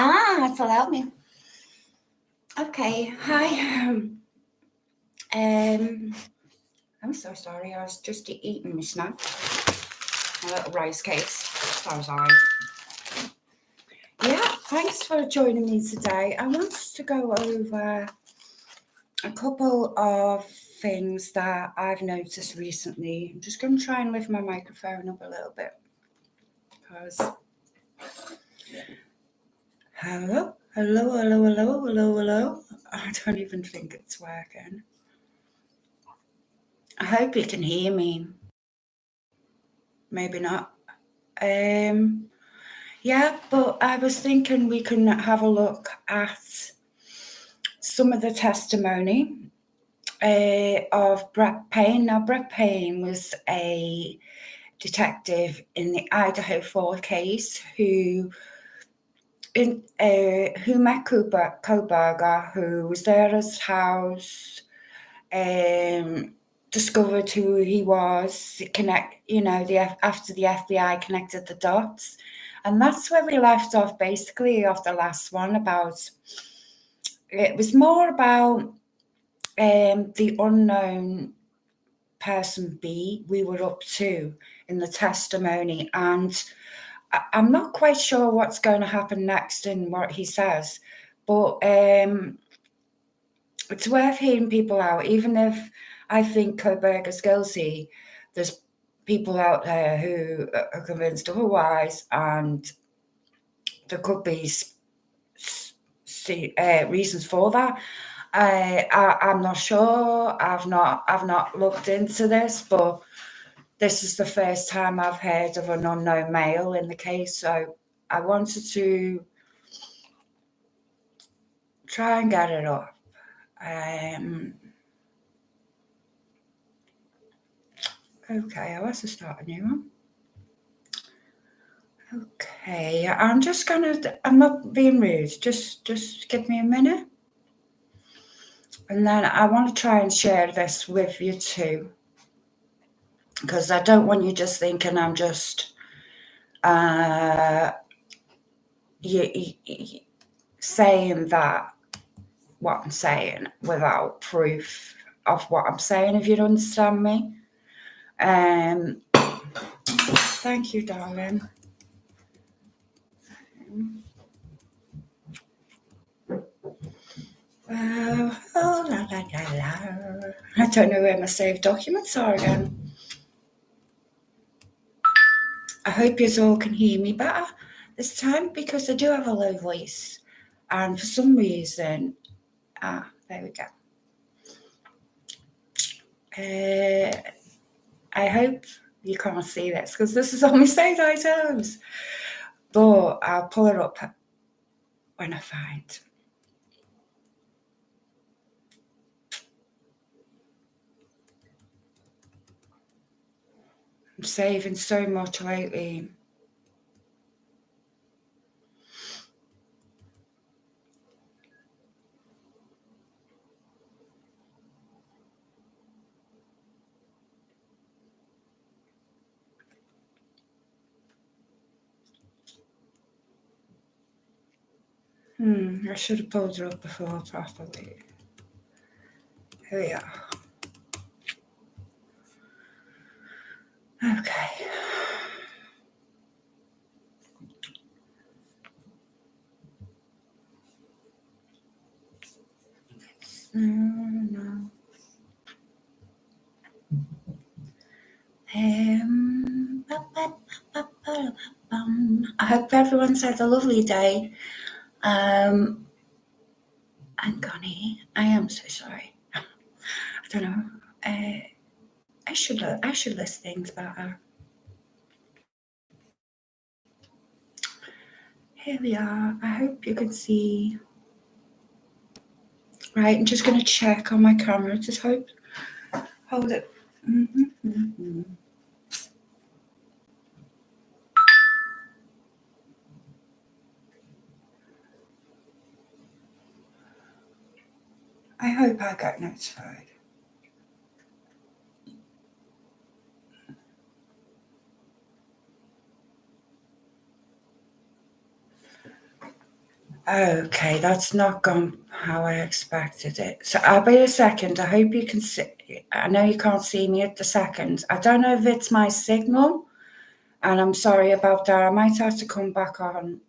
It's allowed me. Okay, hi. I'm so sorry. I was just eating my snack, a little rice cake. So sorry. Yeah, thanks for joining me today. I want us to go over a couple of things that I've noticed recently. I'm just going to try and lift my microphone up a little bit because. Hello. I don't even think it's working. I hope you can hear me. Maybe not. Yeah, but I was thinking we can have a look at some of the testimony of Brett Payne. Now, Brett Payne was a detective in the Idaho 4 case who met Kohberger, who was there at his house, discovered who he was, after the FBI connected the dots. And that's where we left off, basically, off the last one. It was more about the unknown person B we were up to in the testimony. And I'm not quite sure what's going to happen next in what he says, but it's worth hearing people out. Even if I think Kohberger's guilty, there's people out there who are convinced otherwise, and there could be reasons for that. I'm not sure. I've not looked into this, but this is the first time I've heard of an unknown male in the case, so I wanted to try and get it up. Okay, I'll have to start a new one. Okay, I'm not being rude, just give me a minute. And then I want to try and share this with you too, because I don't want you just thinking I'm just saying that what I'm saying without proof of what I'm saying, if you understand me. Thank you, darling. I don't know where my saved documents are again. I hope you all can hear me better this time, because I do have a low voice, and for some reason, there we go. I hope you can't see this because this is on my saved items, but I'll pull it up when I find. I'm saving so much lately. I should have pulled it up before properly. Here we are. Okay. No. I hope everyone's had a lovely day. And Connie, I am so sorry. I don't know. I should list things better. Here we are. I hope you can see. Right, I'm just going to check on my camera. Just hold it. I hope I got notified. Okay, that's not gone how I expected it. So I'll be a second. I hope you can see. I know you can't see me at the second. I don't know if it's my signal, and I'm sorry about that. I might have to come back on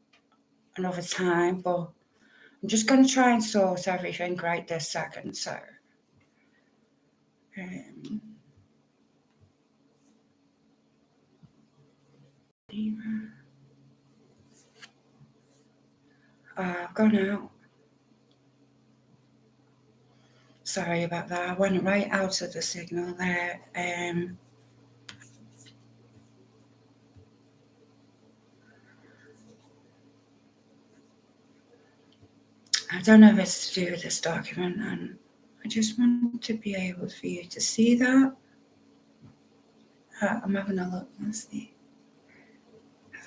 another time, but I'm just going to try and sort everything right this second. So, I've gone out. Sorry about that. I went right out of the signal there. I don't know if it's to do with this document, and I just want to be able for you to see that. I'm having a look. Let's see.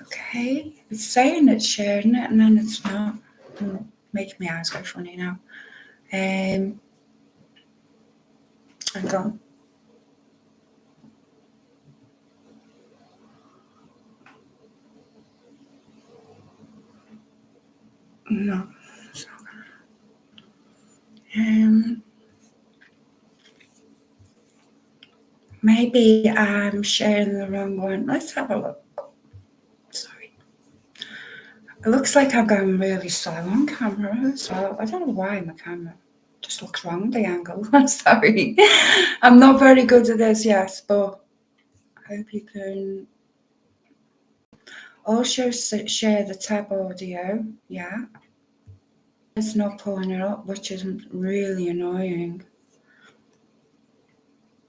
Okay, it's saying it's sharing it, and then it's not. Making my eyes go funny now. Hang on. No, it's not gonna. Maybe I'm sharing the wrong one. Let's have a look. Sorry. It looks like I'm going really slow on camera as well. I don't know why my camera just looks wrong, the angle. I'm sorry. I'm not very good at this yet, but I hope you can also share the tab audio. Yeah. It's not pulling it up, which is really annoying.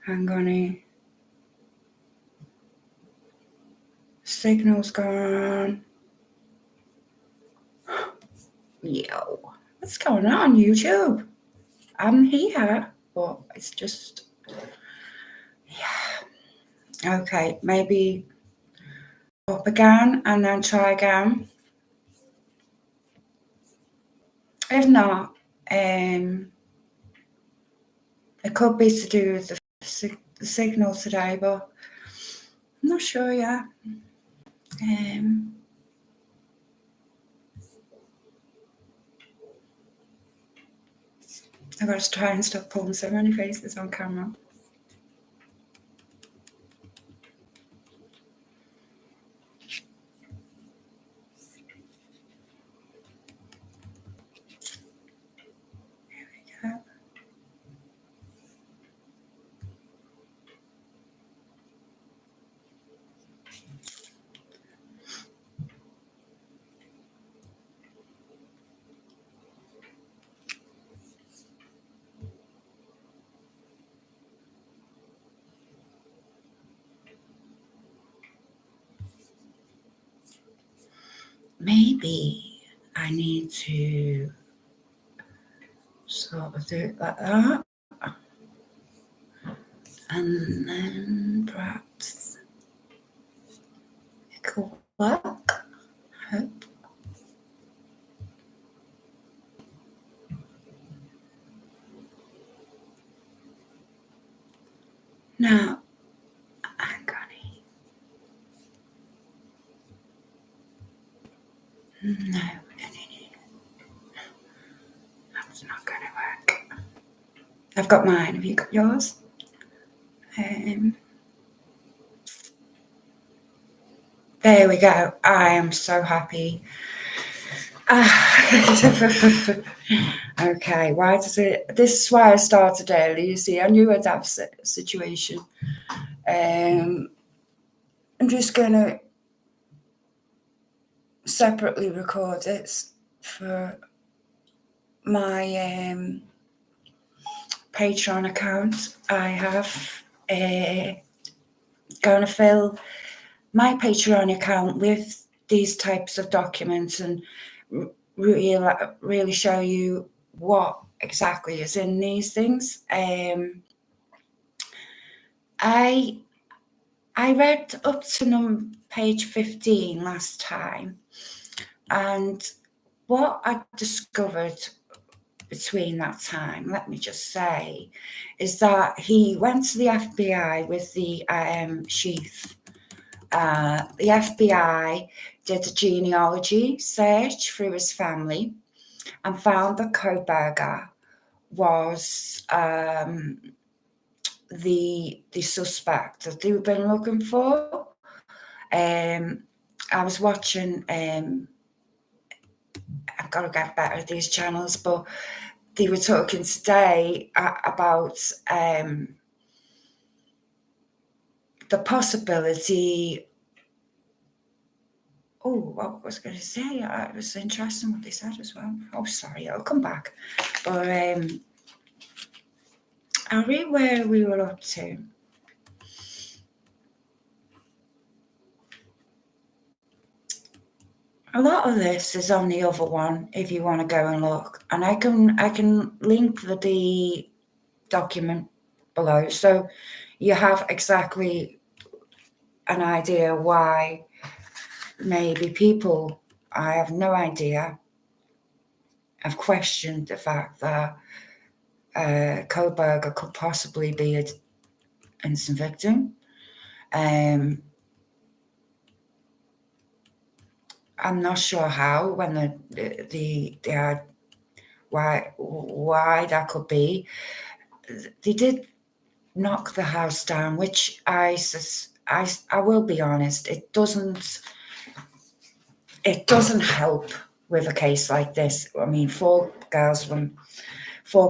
Hang on here. Signal's gone. Yo, what's going on, YouTube? I'm here, but it's just, yeah. Okay, maybe up again and then try again. If not, it could be to do with the signal today, but I'm not sure yet. I've got to try and stop pulling so many faces on camera. Here we go. Maybe I need to sort of do it like that. And then perhaps it could work. I hope. Now, hang on. No, that's not going to work. I've got mine. Have you got yours? There we go. I am so happy. Okay, why does it? This is why I started early. You see, I knew I'd have a situation. I'm just going to separately record it for my Patreon account. I have going to fill my Patreon account with these types of documents and really show you what exactly is in these things. I read up to page 15 last time, and what I discovered between that time, let me just say, is that he went to the FBI with the sheath. The FBI did a genealogy search through his family, and found that Kohberger was the suspect that they've been looking for. I was watching, I've got to get better at these channels, but they were talking today about the possibility. Oh, what was I going to say? It was interesting what they said as well. Oh, sorry, I'll come back. But I'll read where we were up to. A lot of this is on the other one if you want to go and look, and I can link the document below, so you have exactly an idea why maybe people, I have no idea, have questioned the fact that Kohberger could possibly be an innocent victim. I'm not sure how, when why that could be. They did knock the house down, which I will be honest, it doesn't help with a case like this. I mean, 4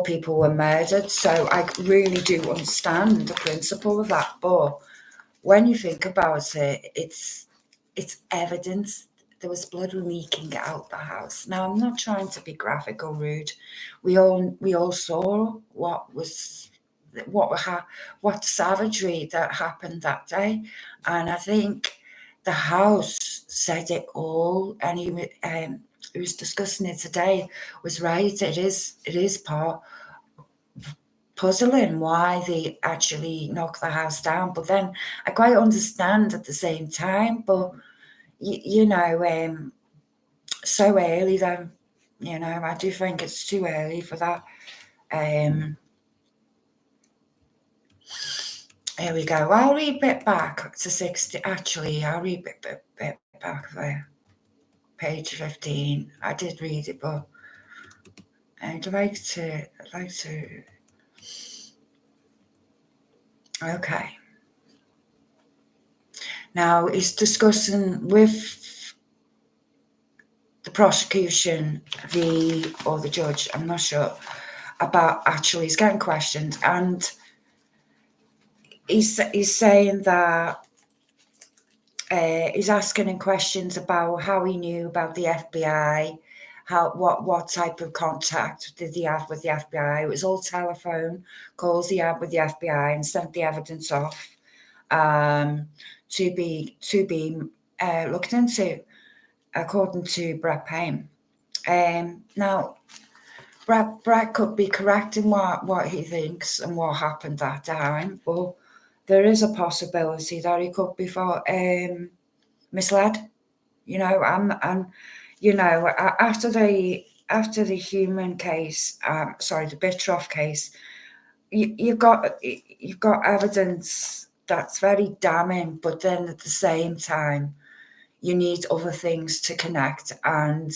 people were murdered, so I really do understand the principle of that. But when you think about it, it's evidence. There was blood leaking out the house. Now, I'm not trying to be graphic or rude. We all saw what savagery that happened that day, and I think the house said it all. And he was discussing it today. Was right. It is part puzzling why they actually knocked the house down. But then I quite understand at the same time. But so early then, I do think it's too early for that. Here we go. I'll read a bit back to 60. Actually, I'll read a bit back there. Page 15. I did read it, but I'd like to. Okay. Now he's discussing with the prosecution, or the judge, I'm not sure, about actually he's getting questioned, and he's saying that he's asking him questions about how he knew about the FBI, what type of contact did he have with the FBI. It was all telephone calls he had with the FBI, and sent the evidence off to be looked into, according to Brett Payne. Now, Brett could be correct in what he thinks and what happened that time, but there is a possibility that he could be misled. After the human case, the Bitroff case, you've got evidence that's very damning, but then at the same time, you need other things to connect. And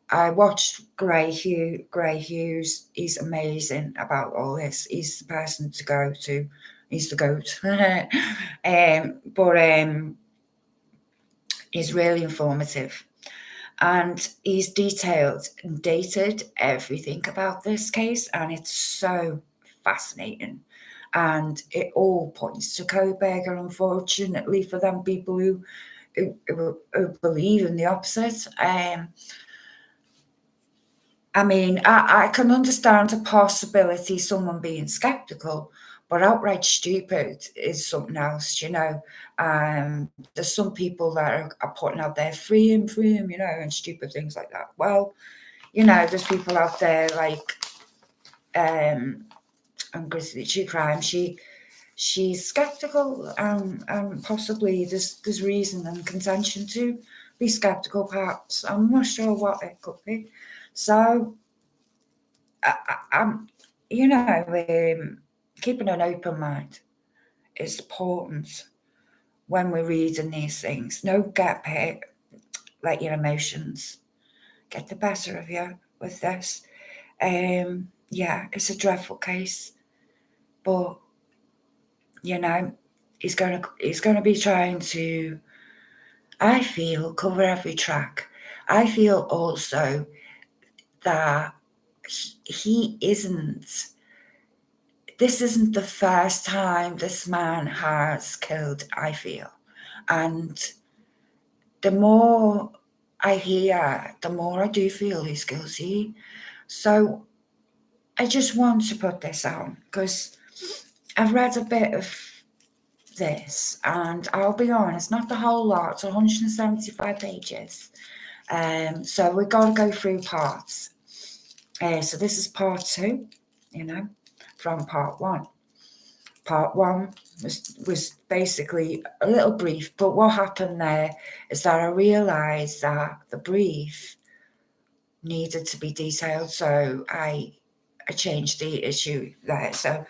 I watched Gray Hughes. He's amazing about all this. He's the person to go to. He's the GOAT. But he's really informative. And he's detailed and dated everything about this case, and it's so fascinating. And it all points to Kohberger, unfortunately, for them people who believe in the opposite. I mean, I can understand the possibility of someone being skeptical, but outright stupid is something else, There's some people that are putting out there, free him, and stupid things like that. Well, there's people out there like and Grizzly True Crime. She's skeptical, and possibly there's reason and contention to be skeptical, perhaps. I'm not sure what it could be. So, I'm, keeping an open mind is important when we're reading these things. Let your emotions get the better of you. with this. Yeah, it's a dreadful case, but you know, he's gonna be trying to, I feel, cover every track. I feel also that he isn't. This isn't the first time this man has killed, I feel. And the more I hear, the more I do feel he's guilty. So I just want to put this out because I've read a bit of this, and I'll be honest, not the whole lot. It's 175 pages. So we've got to go through parts. So this is part 2, from part 1. Part 1 was basically a little brief, but what happened there is that I realised that the brief needed to be detailed, so I changed the issue there. So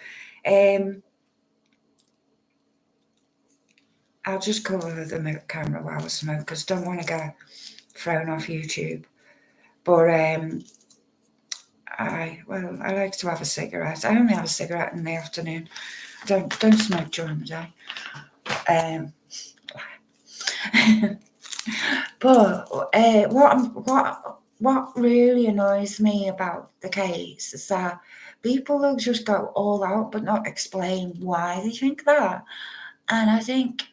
I'll just cover the camera while I smoke because I don't want to get thrown off YouTube. But I like to have a cigarette. I only have a cigarette in the afternoon. Don't smoke during the day. But what really annoys me about the case is that people will just go all out but not explain why they think that. And I think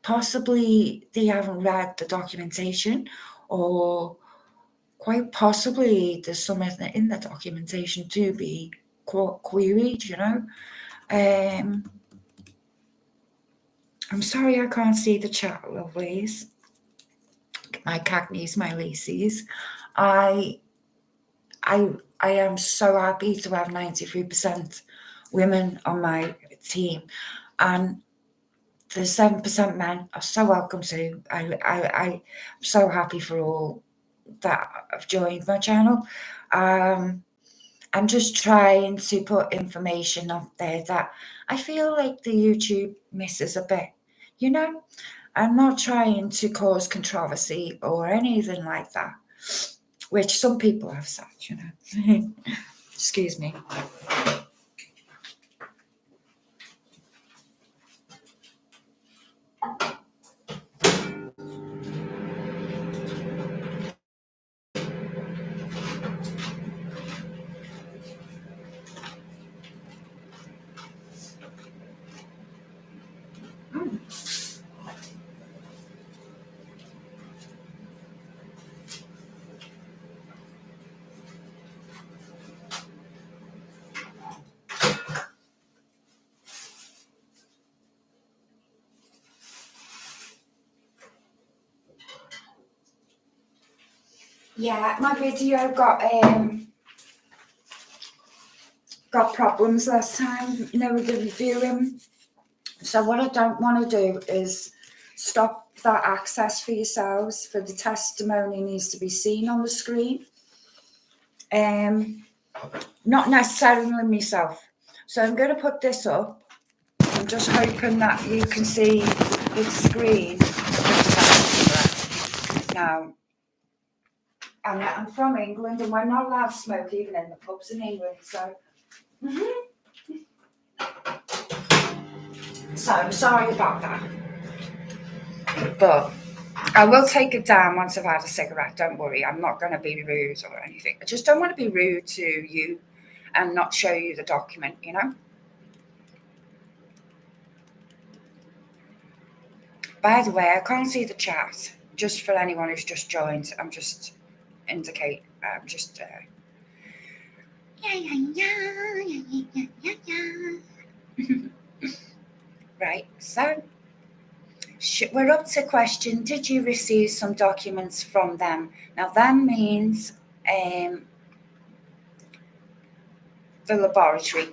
possibly they haven't read the documentation, or quite possibly there's something in the documentation to be queried, I'm sorry I can't see the chat, lovelies. My cagney's, my laces. I am so happy to have 93% women on my team, and the 7% men are so welcome too. I'm so happy for all that have joined my channel. I'm just trying to put information up there that I feel like the YouTube misses a bit, I'm not trying to cause controversy or anything like that, which some people have said, Excuse me. Yeah, my video got problems last time, with the reviewing. So what I don't want to do is stop that access for yourselves, for the testimony needs to be seen on the screen. Not necessarily myself. So I'm going to put this up. I'm just hoping that you can see the screen. Now, I'm from England, and we're not allowed to smoke even in the pubs in England. So, so I'm sorry about that. But I will take it down once I've had a cigarette. Don't worry, I'm not going to be rude or anything. I just don't want to be rude to you and not show you the document, By the way, I can't see the chat. Just for anyone who's just joined, I'm just indicate. I'm just. Right. So we're up to question: did you receive some documents from them? Now that means the laboratory.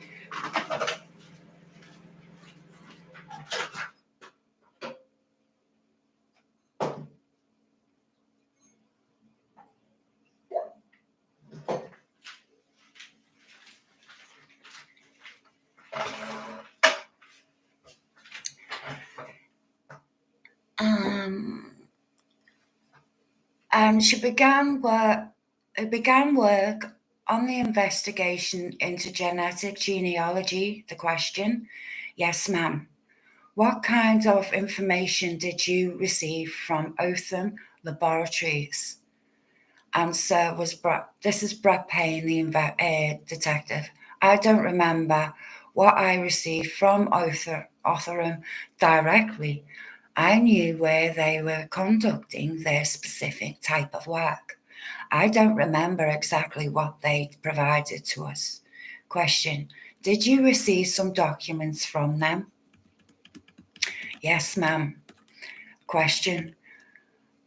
And she began work It began work on the investigation into genetic genealogy. The question, yes, ma'am. What kind of information did you receive from Otham Laboratories? Answer was this is Brett Payne, the detective. I don't remember what I received from Otham directly. I knew where they were conducting their specific type of work. I don't remember exactly what they provided to us. Question, did you receive some documents from them? Yes, ma'am. Question,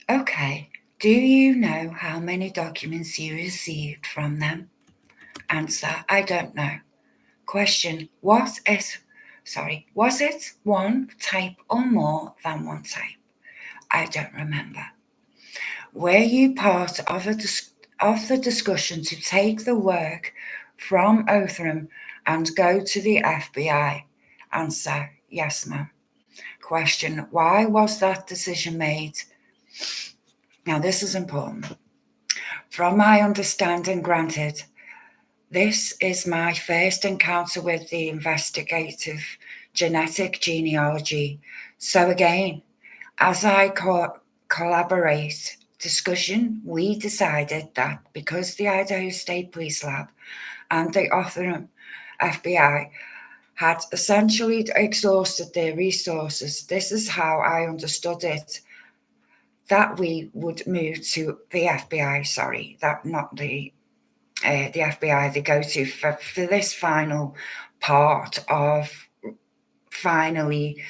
okay. Do you know how many documents you received from them? Answer, I don't know. Question, was it one type or more than one type? I don't remember. Were you part of the discussion to take the work from Othram and go to the FBI? Answer, yes, ma'am. Question, why was that decision made? Now, this is important. From my understanding, granted, this is my first encounter with the investigative genetic genealogy. So again, as I collaborate discussion, we decided that because the Idaho State Police Lab and the Othram FBI had essentially exhausted their resources, this is how I understood it, that we would move to the FBI, not the FBI, they go to for this final part of finally,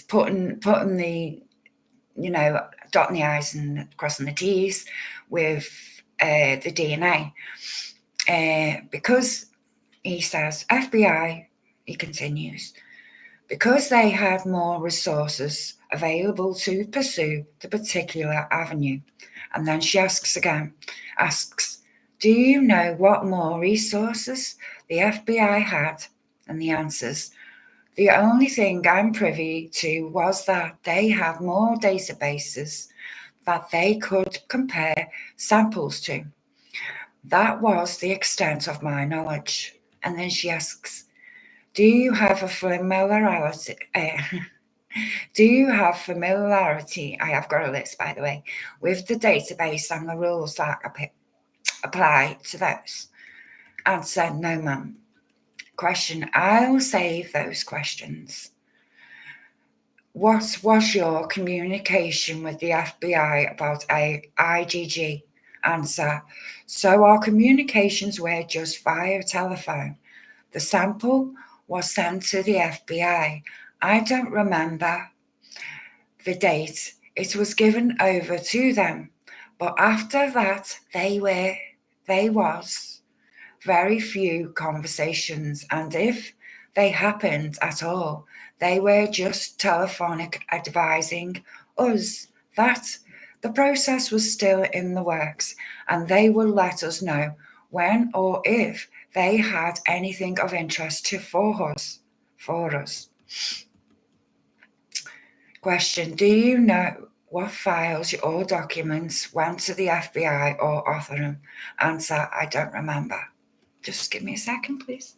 putting the, dotting the I's and crossing the T's with the DNA. Because he says, FBI, he continues, because they had more resources available to pursue the particular avenue. And then she asks, do you know what more resources the FBI had? And the answers, the only thing I'm privy to was that they had more databases that they could compare samples to. That was the extent of my knowledge. And then she asks, do you have familiarity? I have got a list, by the way, with the database and the rules that apply to those? Answer, no, ma'am. Question, I'll save those questions. What was your communication with the FBI about IgG? Answer, so our communications were just via telephone. The sample was sent to the FBI. I don't remember the date it was given over to them, but after that there was very few conversations, and if they happened at all, they were just telephonic advising us that the process was still in the works, and they would let us know when or if they had anything of interest for us. Question, do you know what files or documents went to the FBI or Othram? Answer, I don't remember. Just give me a second, please.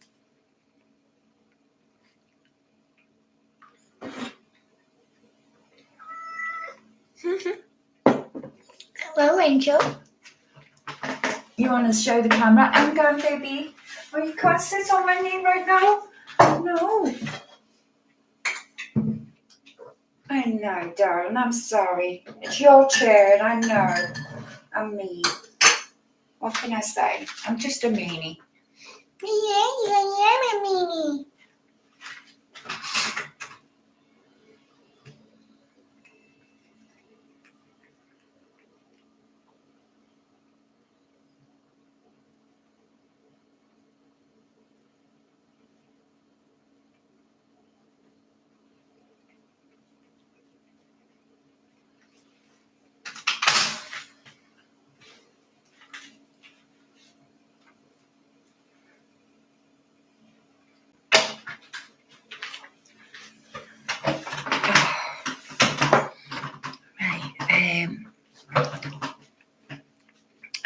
Hello, Angel. You want to show the camera? I'm going, baby. Oh, you can't sit on my knee right now? No. I know, darling. I'm sorry. It's your chair, and I know. I'm mean. What can I say? I'm just a meanie. Yeah, I am a meanie.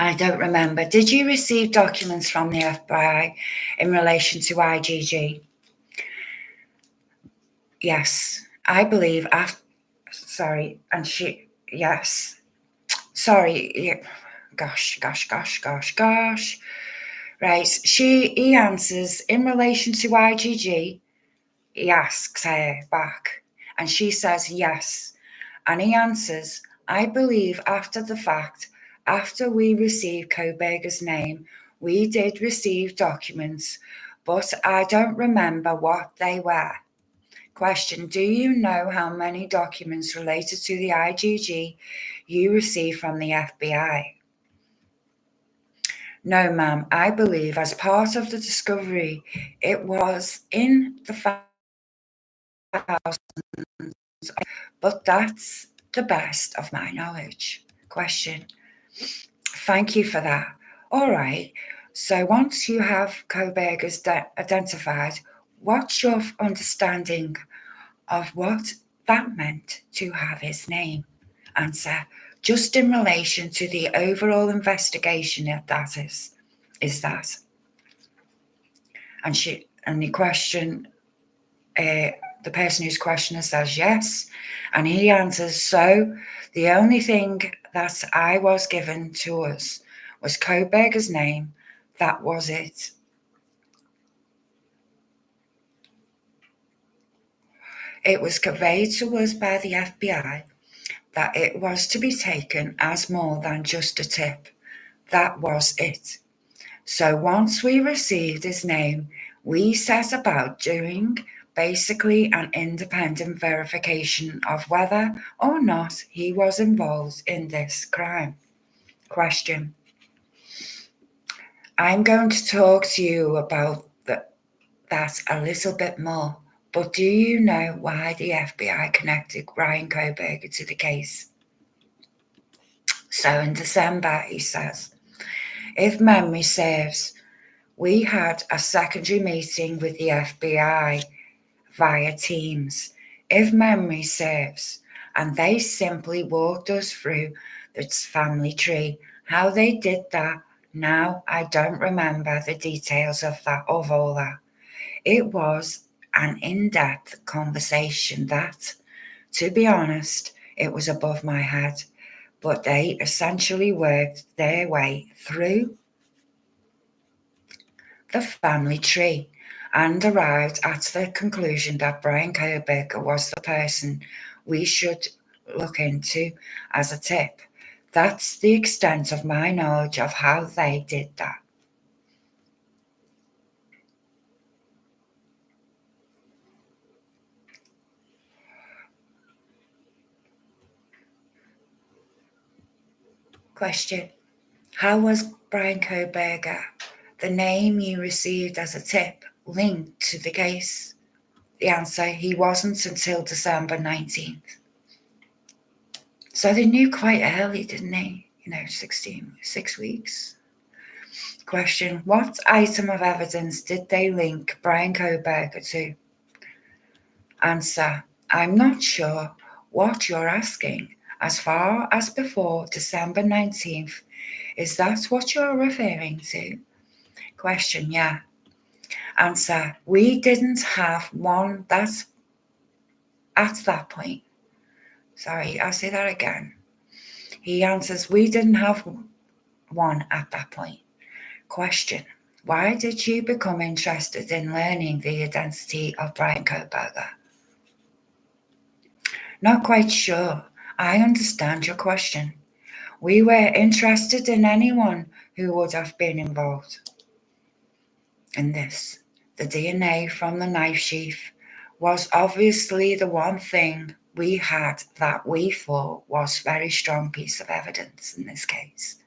I don't remember. Did you receive documents from the FBI in relation to IGG? Yes, I believe after, sorry, and she, yes, sorry, yeah. Gosh. Right, he answers, in relation to IGG, he asks her back, and she says yes. And he answers, I believe after the fact, after we received Kohberger's name, we did receive documents, but I don't remember what they were. Question, do you know how many documents related to the IGG you received from the FBI? No, ma'am. I believe as part of the discovery, it was in the files, but that's the best of my knowledge. Question, thank you for that. All right. So once you have Kohberger's identified, what's your understanding of what that meant to have his name? Answer, just in relation to the overall investigation of that is that. And the question, the person who's questioner says yes, and he answers, so the only thing that I was given to us was Kohberger's name. That was it. It was conveyed to us by the FBI that it was to be taken as more than just a tip. That was it. So once we received his name, we set about doing basically an independent verification of whether or not he was involved in this crime. Question. I'm going to talk to you about that a little bit more, but do you know why the FBI connected Brian Kohberger to the case? So in December, he says, if memory serves, we had a secondary meeting with the FBI via Teams, if memory serves, and they simply walked us through its family tree. How they did that, now I don't remember the details of all that. It was an in-depth conversation that, to be honest, it was above my head, but they essentially worked their way through the family tree and arrived at the conclusion that Brian Kohberger was the person we should look into as a tip. That's the extent of my knowledge of how they did that. Question, how was Brian Kohberger, the name you received as a tip, linked to the case? The answer, he wasn't until December 19th. So they knew quite early, didn't they? 6 weeks. Question, what item of evidence did they link Brian Kohberger to? Answer, I'm not sure what you're asking. As far as before December 19th, is that what you're referring to? Question, yeah. Answer, we didn't have one that's at that point. Sorry, I'll say that again. He answers, we didn't have one at that point. Question, why did you become interested in learning the identity of Brian Kohberger? Not quite sure. I understand your question. We were interested in anyone who would have been involved in this. The DNA from the knife sheath was obviously the one thing we had that we thought was a very strong piece of evidence in this case.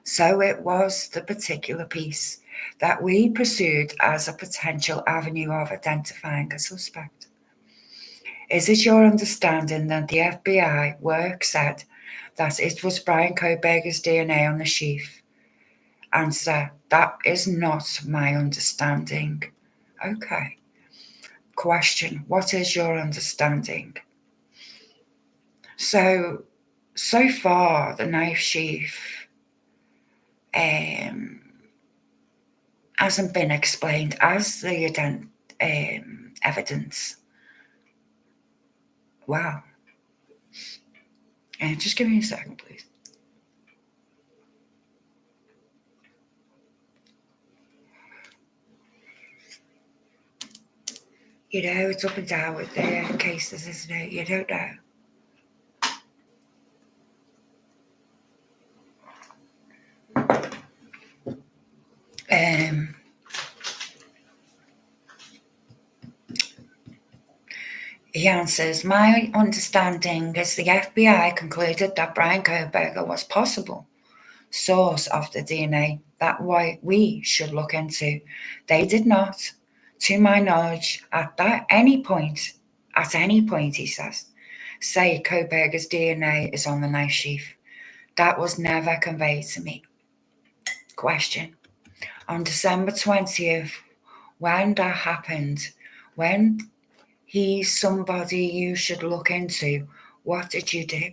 So it was the particular piece that we pursued as a potential avenue of identifying a suspect. Is it your understanding that the FBI work said that it was Brian Kohberger's DNA on the sheath? Answer, that is not my understanding. Okay. Question, what is your understanding? So far, the knife sheath hasn't been explained as the evidence. Wow. Just give me a second, please. You know, it's up and down with the cases, isn't it? You don't know. He answers, my understanding is the FBI concluded that Brian Kohberger was possible source of the DNA that we should look into. They did not, to my knowledge, at any point, he says, say Kohberger's DNA is on the knife sheath. That was never conveyed to me. Question. On December 20th, when that happened, when he's somebody you should look into, what did you do?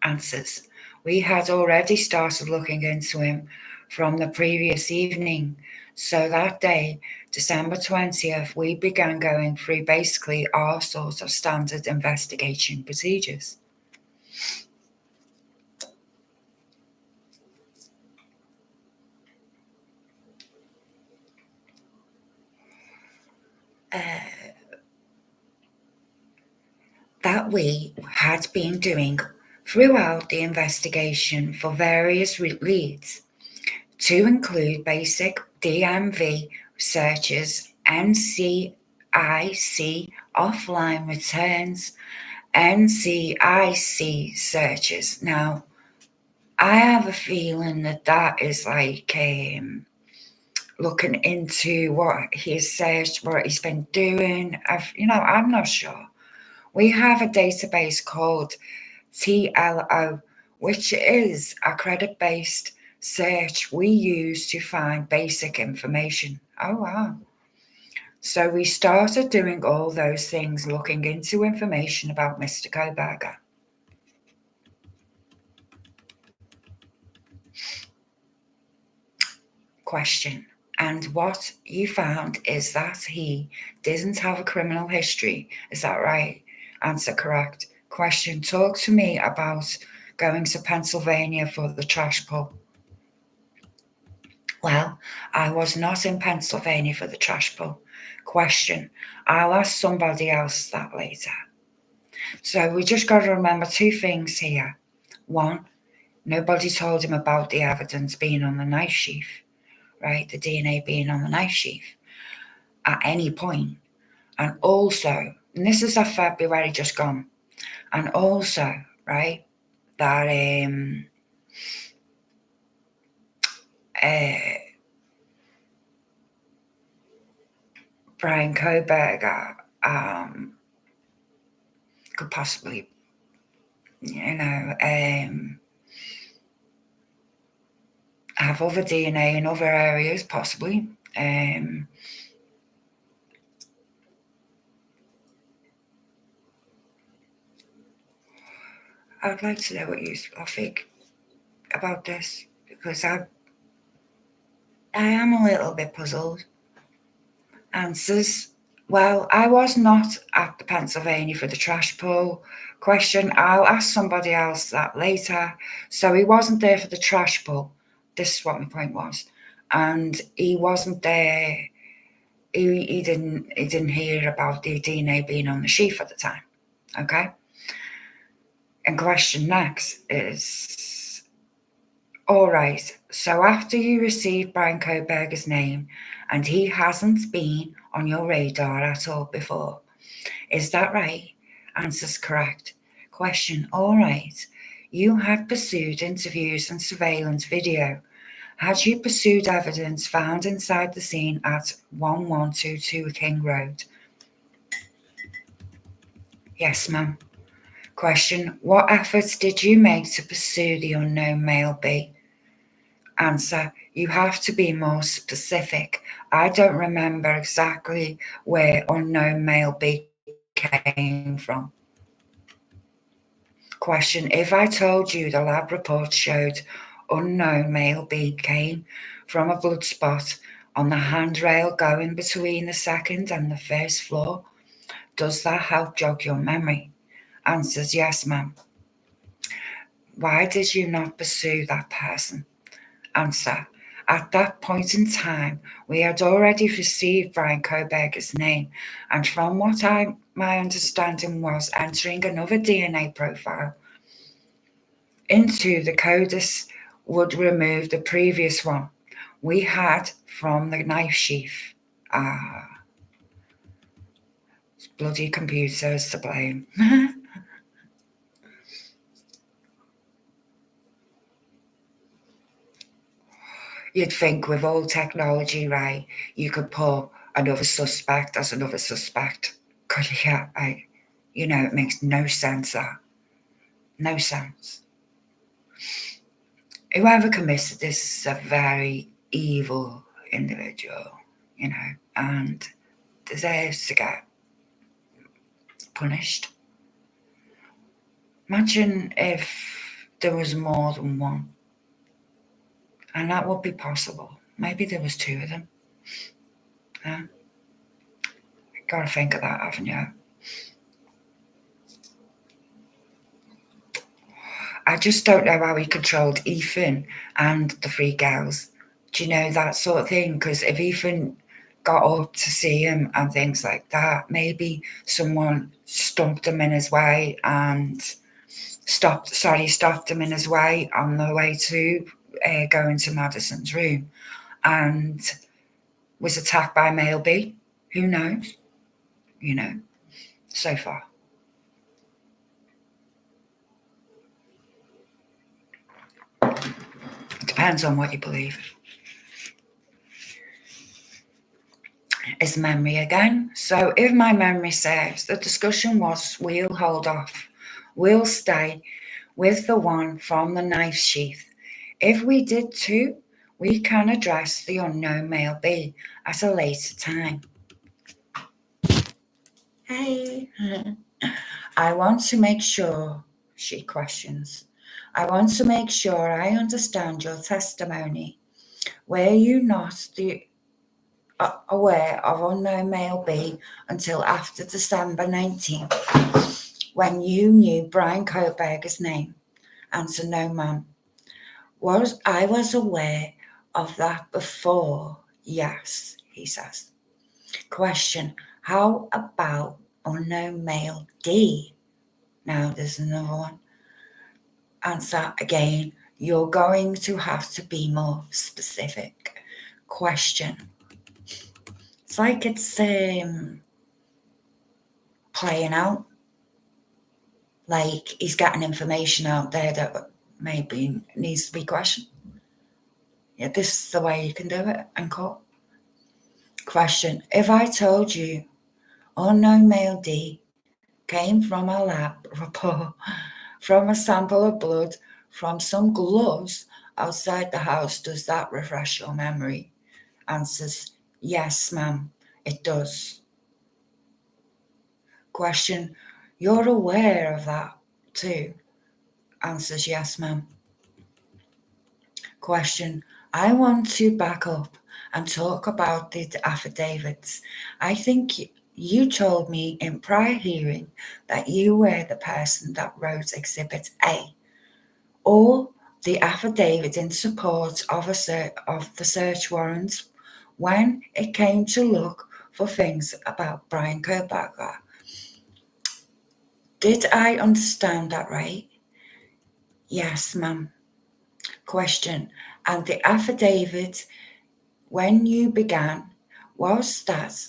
Answers. We had already started looking into him from the previous evening. So that day, December 20th, we began going through basically our sort of standard investigation procedures. That we had been doing throughout the investigation for various leads, to include basic DMV searches, NCIC offline returns, NCIC searches. Now, I have a feeling that is like looking into what he's searched, what he's been doing. I'm not sure. We have a database called TLO, which is a credit-based search we use to find basic information. Oh, wow. So we started doing all those things, looking into information about Mr. Kohberger. Question. And what you found is that he didn't have a criminal history. Is that right? Answer. Correct. Question. Talk to me about going to Pennsylvania for the trash pull. Well, I was not in Pennsylvania for the trash pull. Question. I'll ask somebody else that later. So we just got to remember two things here. One, nobody told him about the evidence being on the knife sheath, right? The DNA being on the knife sheath at any point. And also, and this is a February just gone, and also, right, that Brian Kohberger could possibly, have other DNA in other areas, possibly. I'd like to know what you think about this, because I am a little bit puzzled. Answers. Well, I was not at the Pennsylvania for the trash pull. Question. I'll ask somebody else that later. So he wasn't there for the trash pull. This is what my point was. And he wasn't there. He didn't hear about the DNA being on the sheath at the time. Okay. And question next is, all right, so after you received Brian Kohberger's name and he hasn't been on your radar at all before, is that right? Answer's correct. Question, all right, you had pursued interviews and surveillance video. Had you pursued evidence found inside the scene at 1122 King Road? Yes, ma'am. Question, what efforts did you make to pursue the unknown male B? Answer, you have to be more specific. I don't remember exactly where unknown male B came from. Question, if I told you the lab report showed unknown male B came from a blood spot on the handrail going between the second and the first floor. Does that help jog your memory? Answers, yes, ma'am. Why did you not pursue that person? Answer, at that point in time, we had already received Brian Kohberger's name, and from what my understanding was, entering another DNA profile into the CODIS would remove the previous one we had from the knife sheath. It's bloody computers to blame. You'd think with all technology, right, you could put another suspect as another suspect. Could you? It makes no sense, that. No sense. Whoever committed this is a very evil individual, and deserves to get punished. Imagine if there was more than one. And that would be possible. Maybe there was two of them. Yeah. Gotta think of that, haven't you? I just don't know how he controlled Ethan and the three girls. Do you know, that sort of thing? Because if Ethan got up to see him and things like that, maybe someone stumped him in his way and stopped him in his way on the way to go into Madison's room and was attacked by male B. Who knows? So far. It depends on what you believe. Is memory again. So if my memory serves, the discussion was we'll hold off. We'll stay with the one from the knife sheath. If we did too, we can address the unknown male B at a later time. Hey. I want to make sure, she questions. I want to make sure I understand your testimony. Were you not aware of unknown male B until after December 19th, when you knew Brian Kohberger's name? Answer, no, ma'am. I was aware of that before, yes, he says. Question, how about unknown male D? Now there's another one. Answer, again, you're going to have to be more specific. Question. It's like it's playing out. Like he's getting information out there that maybe needs to be questioned. Yeah, this is the way you can do it in court. Question, if I told you unknown male D came from a lab report from a sample of blood from some gloves outside the house, does that refresh your memory? Answers, yes, ma'am, it does. Question, you're aware of that too? Answers, yes, ma'am. Question, I want to back up and talk about the affidavits. I think you told me in prior hearing that you were the person that wrote Exhibit A, or the affidavit in support of the search warrants when it came to look for things about Brian Kohberger. Did I understand that right? Yes, ma'am. Question, and the affidavit, when you began, was that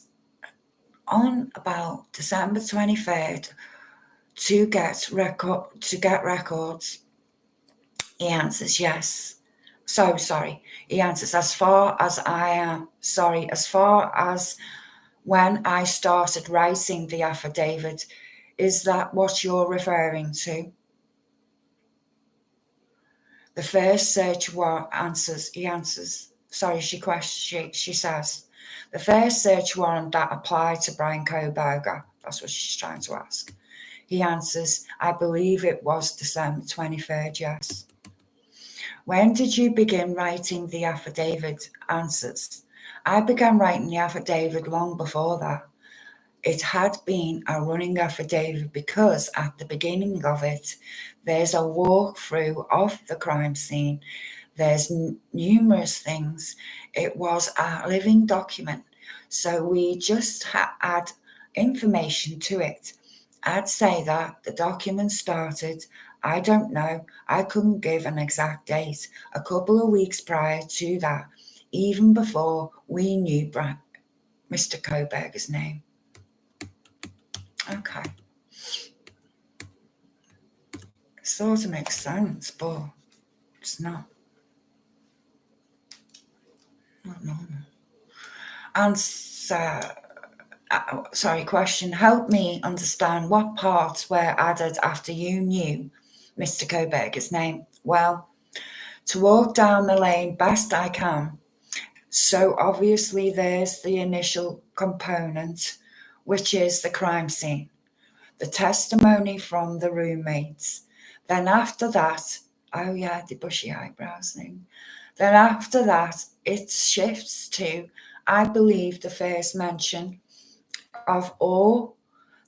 on about December 23rd to get records? He answers, yes. So sorry. He answers, as far as when I started writing the affidavit, is that what you're referring to? The first search warrant she says, the first search warrant that applied to Brian Kohberger, that's what she's trying to ask. He answers, I believe it was December 23rd, yes. When did you begin writing the affidavit? Answers. I began writing the affidavit long before that. It had been a running affidavit because at the beginning of it, there's a walkthrough of the crime scene. There's numerous things. It was a living document. So we just add information to it. I'd say that the document started, I don't know, I couldn't give an exact date, a couple of weeks prior to that, even before we knew Mr. Kohberger's name. Okay. It sort of makes sense, but it's not normal. Answer. Question. Help me understand what parts were added after you knew Mr. Kohberger's name. Well, to walk down the lane best I can. So obviously there's the initial component, which is the crime scene, the testimony from the roommates. Then after that, oh yeah, the bushy eyebrows thing. Then after that, it shifts to, I believe, the first mention of all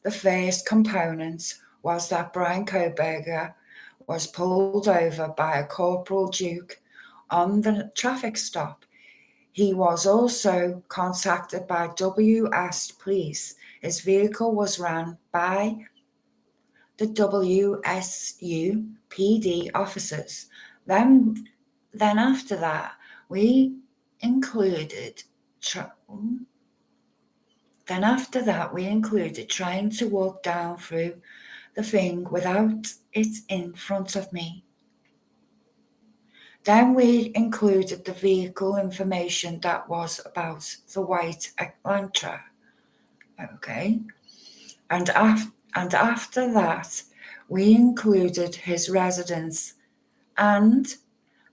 the first components was that Brian Kohberger was pulled over by a Corporal Duke on the traffic stop. He was also contacted by WS Police. His vehicle was ran by the WSU PD officers. Then after that, we included trying to walk down through the thing without it in front of me. Then we included the vehicle information that was about the white Elantra. Okay. And after that, we included his residence and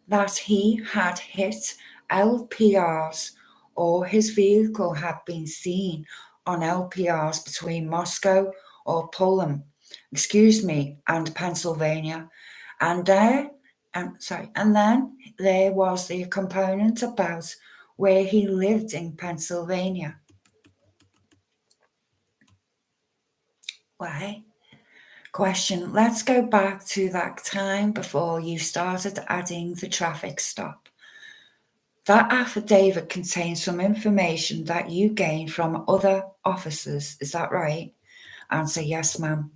that he had hit LPRs or his vehicle had been seen on LPRs between Moscow or Poland, and Pennsylvania. And then there was the component about where he lived in Pennsylvania. Why? Question. Let's go back to that time before you started adding the traffic stop. That affidavit contains some information that you gained from other officers. Is that right? Answer. Yes, ma'am.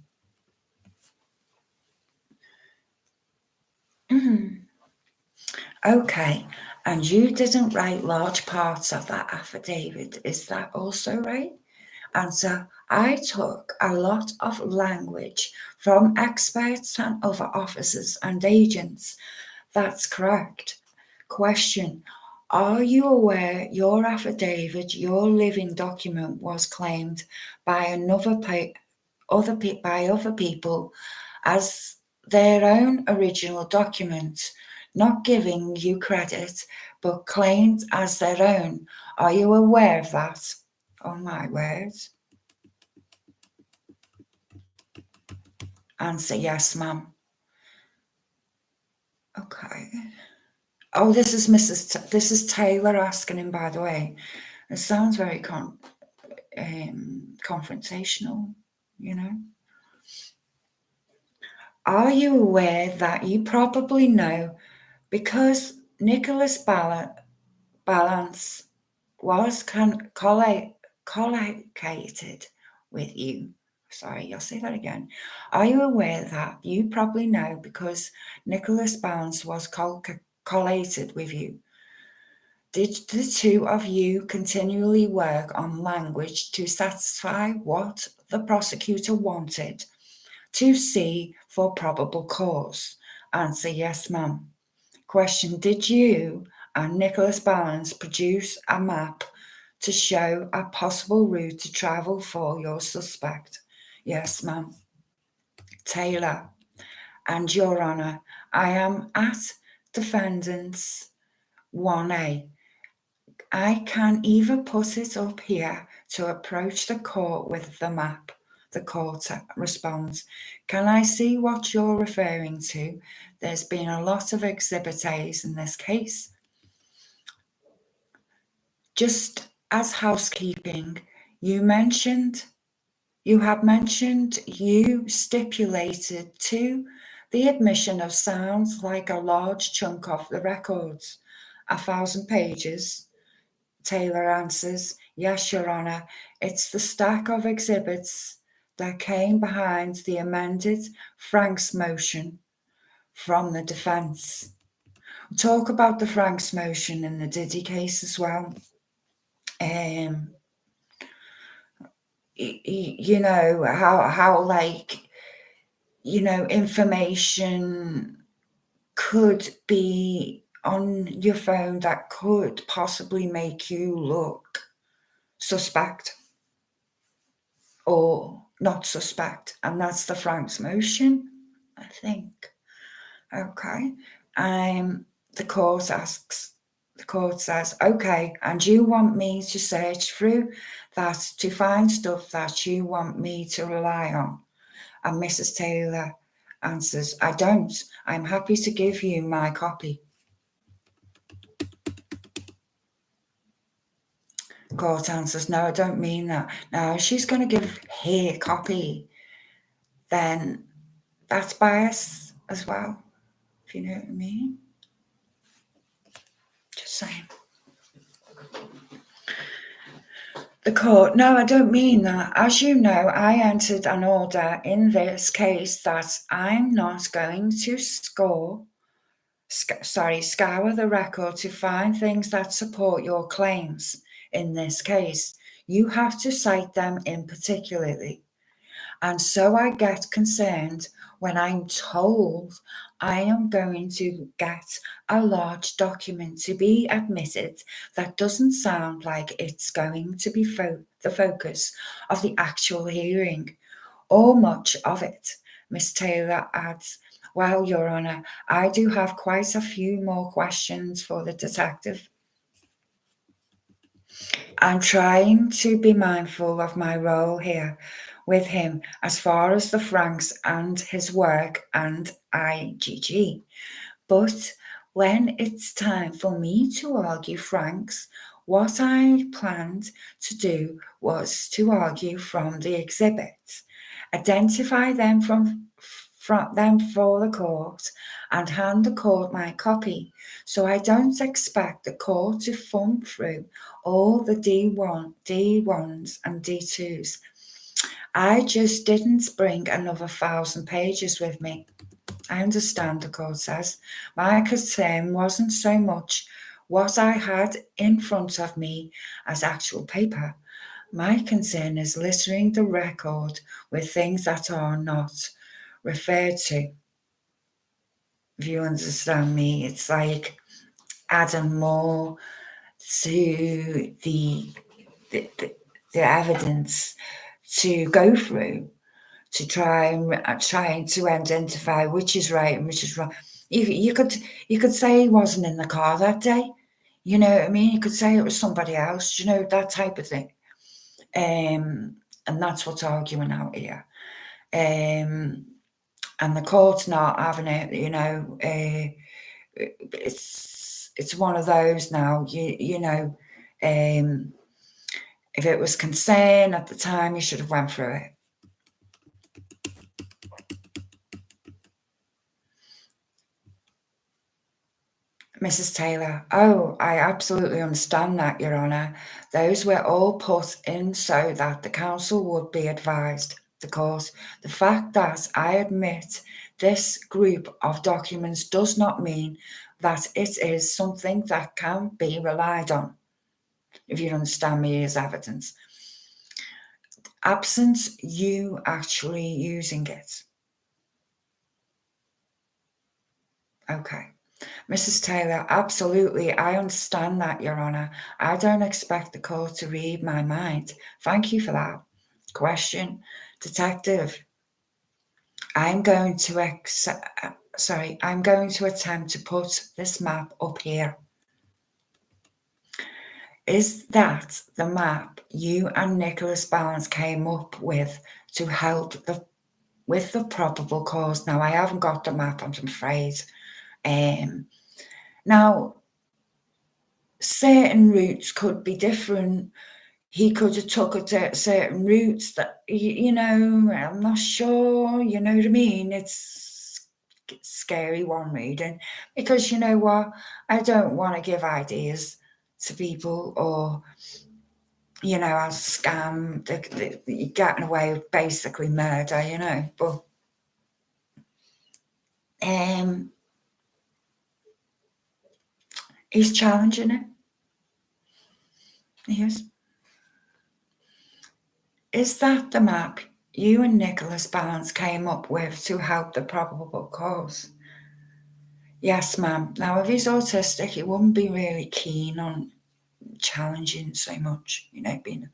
Okay. And you didn't write large parts of that affidavit. Is that also right? Answer. I took a lot of language from experts and other officers and agents. That's correct. Question. Are you aware your affidavit, your living document, was claimed by other people as their own original document, not giving you credit, but claimed as their own? Are you aware of that? Oh my word. Answer. Yes, ma'am. Okay. Oh, this is Taylor asking him, by the way. It sounds very confrontational, you know. Are you aware that you probably know because Nicholas Balance was collocated with you? Sorry, I'll say that again. Are you aware that you probably know because Nicholas Balance was collated with you? Did the two of you continually work on language to satisfy what the prosecutor wanted to see for probable cause? Answer. Yes, ma'am. Question. Did you and Nicholas Balance produce a map to show a possible route to travel for your suspect? Yes, ma'am. Taylor. And Your Honour, I am at defendant's 1A. I can either put it up here to approach the court with the map. The court responds, can I see what you're referring to? there's been a lot of Exhibit A's in this case. Just as housekeeping, you stipulated to the admission of sounds like a large chunk of the records. 1,000 pages. Taylor answers, yes, Your Honour. It's the stack of exhibits that came behind the amended Franks motion from the defence. We'll talk about the Franks motion in the Diddy case as well. You know, how like, you know, information could be on your phone that could possibly make you look suspect or not suspect, and that's the Franks motion, I think. Okay. The court says, okay, and you want me to search through that to find stuff that you want me to rely on? And Mrs. Taylor answers, I don't. I'm happy to give you my copy. Court answers, no, I don't mean that. Now, if she's going to give her copy, then that's bias as well, if you know what I mean. Just saying. The court, no, I don't mean that. As you know, I entered an order in this case that I'm not going to scour the record to find things that support your claims in this case. You have to cite them in particularly. And so I get concerned when I'm told I am going to get a large document to be admitted that doesn't sound like it's going to be the focus of the actual hearing, or much of it. Miss Taylor adds, well, Your Honour, I do have quite a few more questions for the detective. I'm trying to be mindful of my role here with him as far as the Franks and his work and IGG. But when it's time for me to argue Franks, what I planned to do was to argue from the exhibits, identify them from them for the court, and hand the court my copy. So I don't expect the court to thumb through all the D1s and D2s. I just didn't bring another 1,000 pages with me. I understand, the court says. My concern wasn't so much what I had in front of me as actual paper. My concern is littering the record with things that are not referred to. If you understand me, it's like adding more to the evidence to go through to trying to identify which is right and which is wrong. You could say he wasn't in the car that day. You know what I mean? You could say it was somebody else. You know, that type of thing. And that's what's arguing out here. And the court's not having it. You know, it's one of those now. You know, if it was concern at the time, you should have went through it. Mrs. Taylor, oh, I absolutely understand that, Your Honour. Those were all put in so that the counsel would be advised. Of course, the fact that I admit this group of documents does not mean that it is something that can be relied on, if you understand me, as evidence. Absent you actually using it. Okay. Mrs. Taylor, absolutely. I understand that, Your Honour. I don't expect the court to read my mind. Thank you for that. Question. Detective, I'm going to attempt to put this map up here. Is that the map you and Nicholas Barnes came up with to help the with the probable cause. Now, I haven't got the map, I'm afraid. Now, certain routes could be different. He could have took it to certain routes that, you know, I'm not sure, you know what I mean? It's scary one reading, because you know what? I don't want to give ideas to people, or, you know, I'll scam, you're getting away with basically murder, you know, but he's challenging it. Yes. Is that the map you and Nicholas Barnes came up with to help the probable cause? Yes, ma'am. Now, if he's autistic, he wouldn't be really keen on challenging so much, you know, being...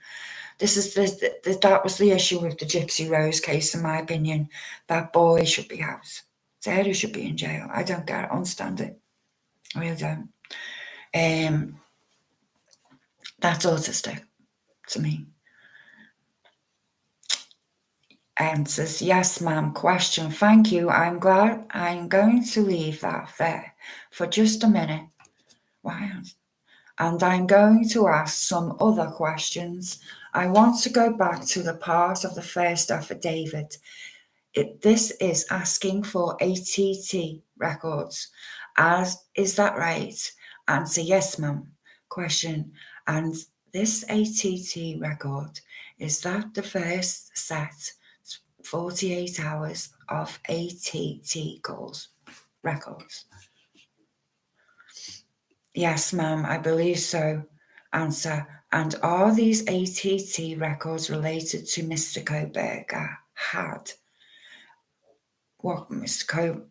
that was the issue with the Gypsy Rose case, in my opinion. That boy should be out. Sarah should be in jail. I don't get it, understand it. I really don't. That's autistic to me. Answers, yes, ma'am. Question, thank you. I'm glad. I'm going to leave that there for just a minute. Wow. And I'm going to ask some other questions. I want to go back to the part of the first affidavit. This is asking for ATT records. Is that right? Answer, yes, ma'am. Question, and this ATT record, is that the first set 48 hours of ATT calls records? Yes, ma'am, I believe so. Answer, and are these ATT records related to Mr. Kohberger had? What Mr.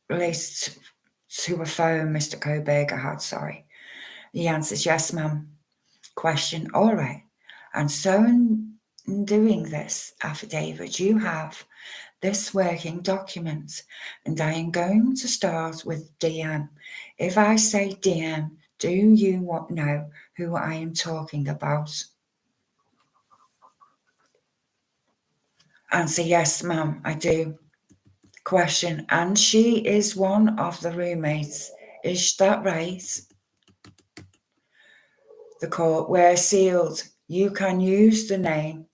related to a phone Mr. Kohberger had, sorry. The answer is yes, ma'am. Question, all right. And so in doing this affidavit, you have this working document, and I am going to start with DM. If I say DM, do you know who I am talking about? Answer, yes, ma'am, I do. Question, and she is one of the roommates. Is that right? The court, we're sealed. You can use the name.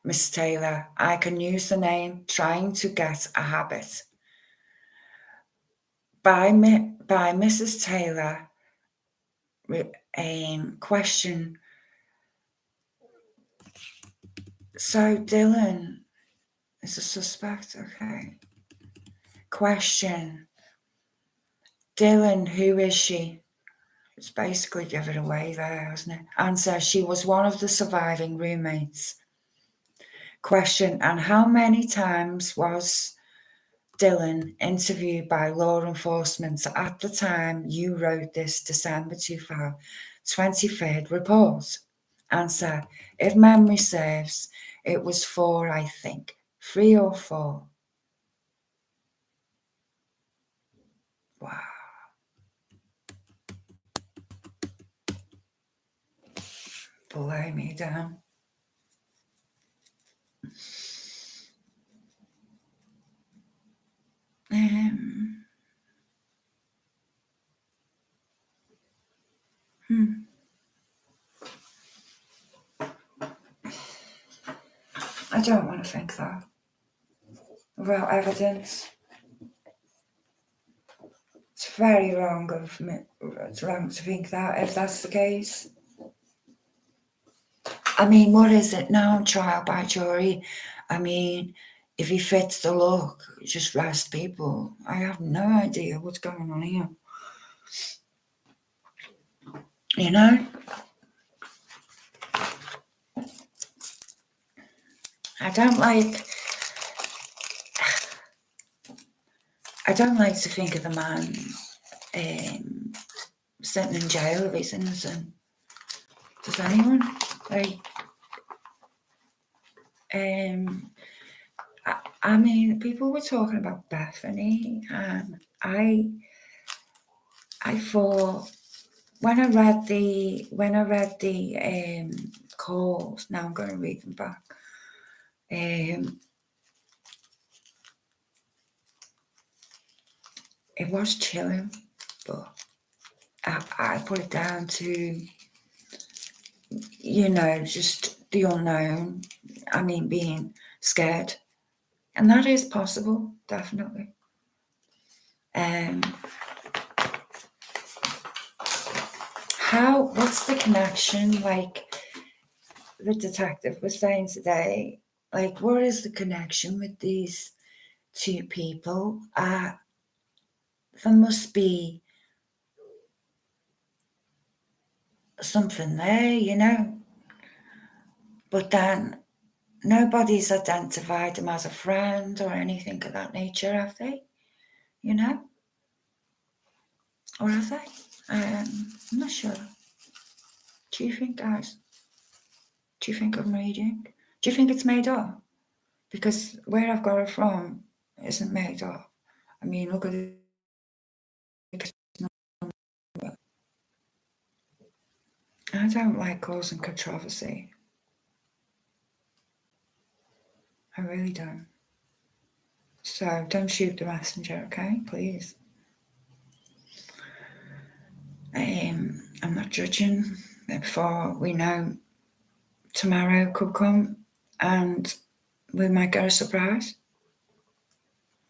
Miss Taylor, I can use the name trying to get a habit. By Mrs. Taylor, question. So Dylan is a suspect, okay. Question. Dylan, who is she? It's basically give it away there, hasn't it? Answer, she was one of the surviving roommates. Question, and how many times was Dylan interviewed by law enforcement at the time you wrote this December 23rd report? Answer, if memory serves, it was 4, I think. 3 or 4. Wow. Blow me down. I don't want to think that. Without evidence. It's very wrong of me. It's wrong to think that, if that's the case. I mean, what is it now? Trial by jury? I mean, if he fits the look, just arrest people. I have no idea what's going on here. You know? I don't like to think of the man sitting in jail if he's innocent. Does anyone? I mean, people were talking about Bethany, and I thought when I read the calls, now I'm going to read them back. It was chilling, but I put it down to, just the unknown. I mean, being scared. And that is possible, definitely. What's the connection? Like the detective was saying today, like, what is the connection with these two people? There must be something there, but then nobody's identified him as a friend or anything of that nature, have they? Or have they? I'm not sure. Do you think, guys? Do you think I'm reading? Do you think it's made up? Because where I've got it from isn't made up. I mean, look at it. I don't like causing controversy. I really don't. So don't shoot the messenger, okay? Please. I'm not judging. Before we know, tomorrow could come and we might get a surprise.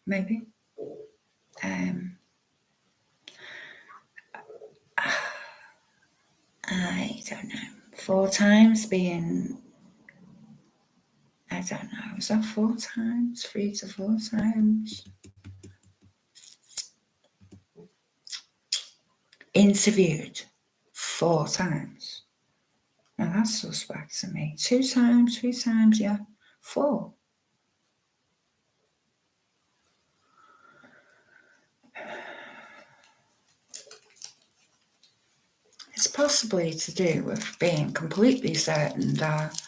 Maybe. I don't know. 4 times being, I don't know, is that 4 times? 3 to 4 times? Interviewed 4 times. Now that's suspect to me. 2 times, 3 times, yeah. 4. It's possibly to do with being completely certain that.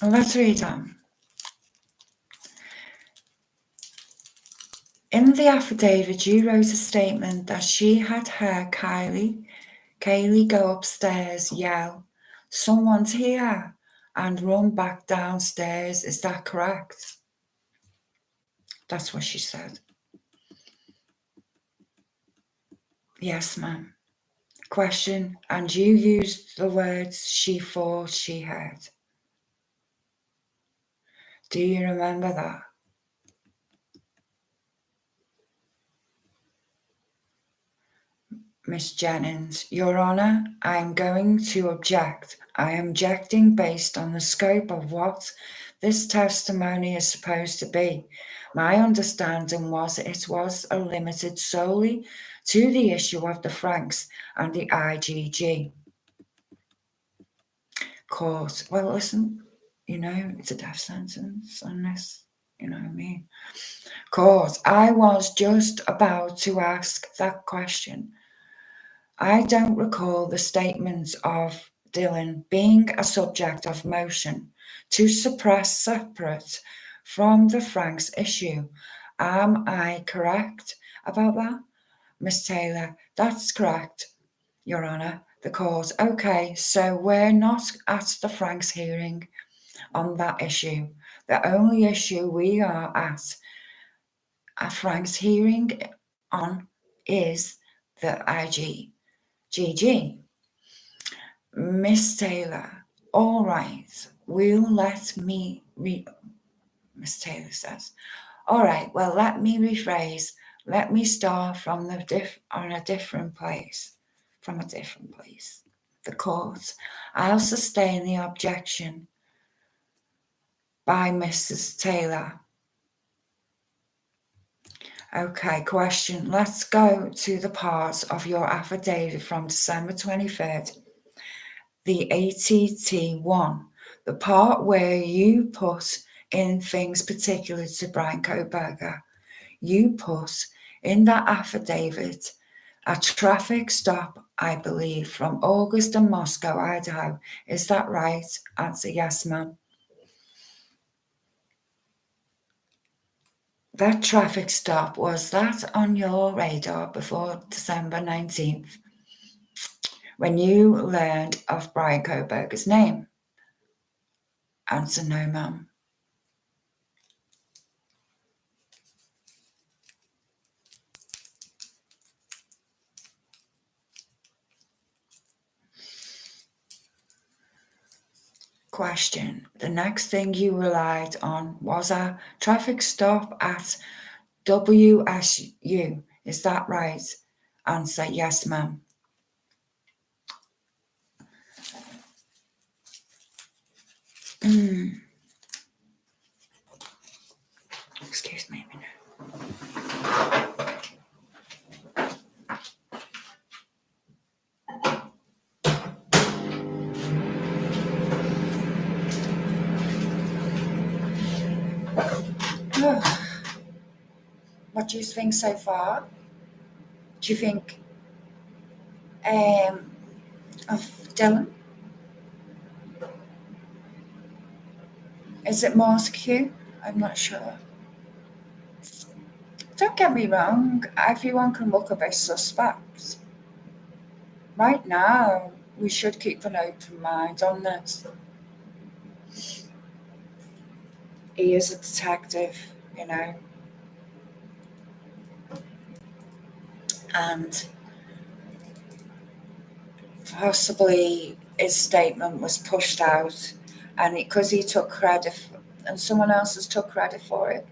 Well, let's read on. In the affidavit, you wrote a statement that she had heard Kaylee go upstairs, yell, "Someone's here," and run back downstairs. Is that correct? That's what she said. Yes, ma'am. Question, and you used the words she thought she heard. Do you remember that? Miss Jennings, Your Honour, I am going to object. I am objecting based on the scope of what this testimony is supposed to be. My understanding was it was limited solely to the issue of the Franks and the IGG. Court, well, listen, it's a death sentence on this, you know what I mean? Court, I was just about to ask that question. I don't recall the statements of Dylan being a subject of motion to suppress separate from the Franks issue. Am I correct about that? Miss Taylor, that's correct, Your Honour. The court, okay, so we're not at the Franks hearing on that issue. The only issue we are at a Franks hearing on is the IGG. Miss Taylor, all right, will let me read. Miss Taylor says, all right, well, let me rephrase. Let me start from a different place. The court, I'll sustain the objection by Mrs. Taylor. Okay, question. Let's go to the part of your affidavit from December 23rd, the ATT1, the part where you put in things particular to Brian Kohberger. You put in that affidavit a traffic stop, I believe, from August in Moscow, Idaho. Is that right? Answer, yes, ma'am. That traffic stop, was that on your radar before December 19th, when you learned of Brian Kohberger's name? Answer: no, ma'am. Question: the next thing you relied on was a traffic stop at WSU. Is that right? Answer: yes, ma'am. Excuse me a minute. What do you think so far? Do you think of Dylan? Is it Mosque? I'm not sure. Don't get me wrong, everyone can look a bit suspect. Right now, we should keep an open mind on this. He is a detective, you know, and possibly his statement was pushed out, and because he took credit and someone else has took credit for it,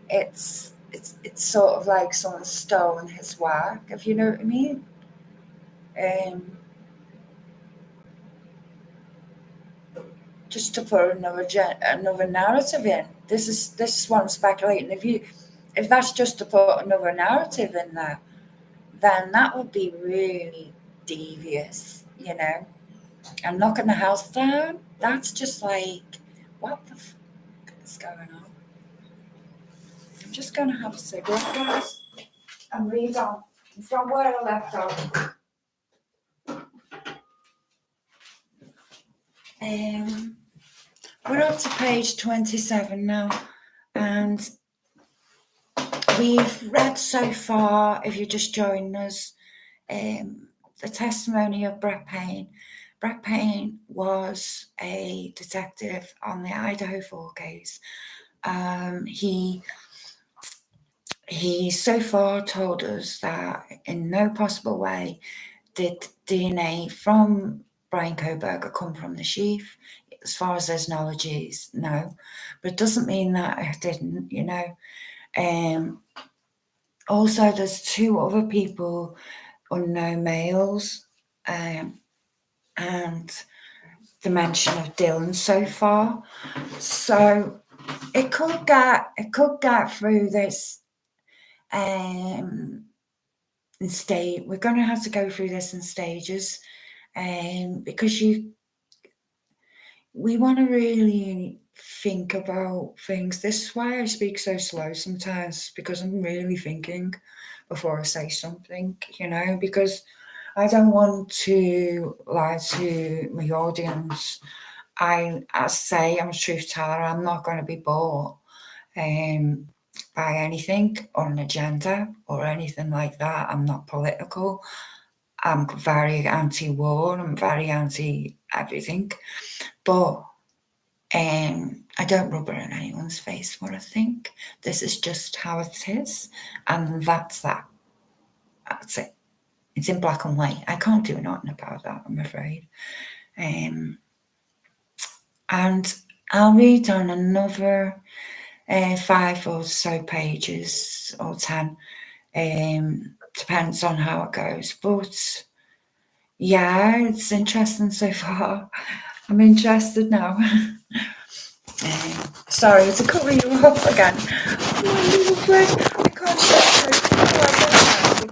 it's sort of like someone's stolen his work, if you know what I mean. Just to put another narrative in. This is what I'm speculating. If that's just to put another narrative in there, then that would be really devious, you know. And knocking the house down, that's just like, what the fuck is going on? I'm just going to have a cigarette, guys, and read on from where I left off. We're up to page 27 now, and we've read so far, if you're just joining us, the testimony of Brett Payne. Brett Payne was a detective on the Idaho 4 case. He so far told us that in no possible way did DNA from Brian Kohberger come from the sheath. As far as his knowledge is, no. But it doesn't mean that it didn't, you know. Also, there's 2 other people, unknown males, and the mention of Dylan so far. So it could get through this in stage. We're going to have to go through this in stages, because we want to really think about things. This is why I speak so slow sometimes, because I'm really thinking before I say something, you know, because I don't want to lie to my audience. I say I'm a truth teller. I'm not going to be bought by anything or an agenda or anything like that. I'm not political. I'm very anti-war. I'm very anti-everything. But I don't rub it in anyone's face what I think. This is just how it is. And that's that. That's it. It's in black and white. I can't do nothing about that, I'm afraid. And I'll read on another 5 or so pages, or 10. Depends on how it goes. But yeah, it's interesting so far. I'm interested now. Sorry to cover you up again.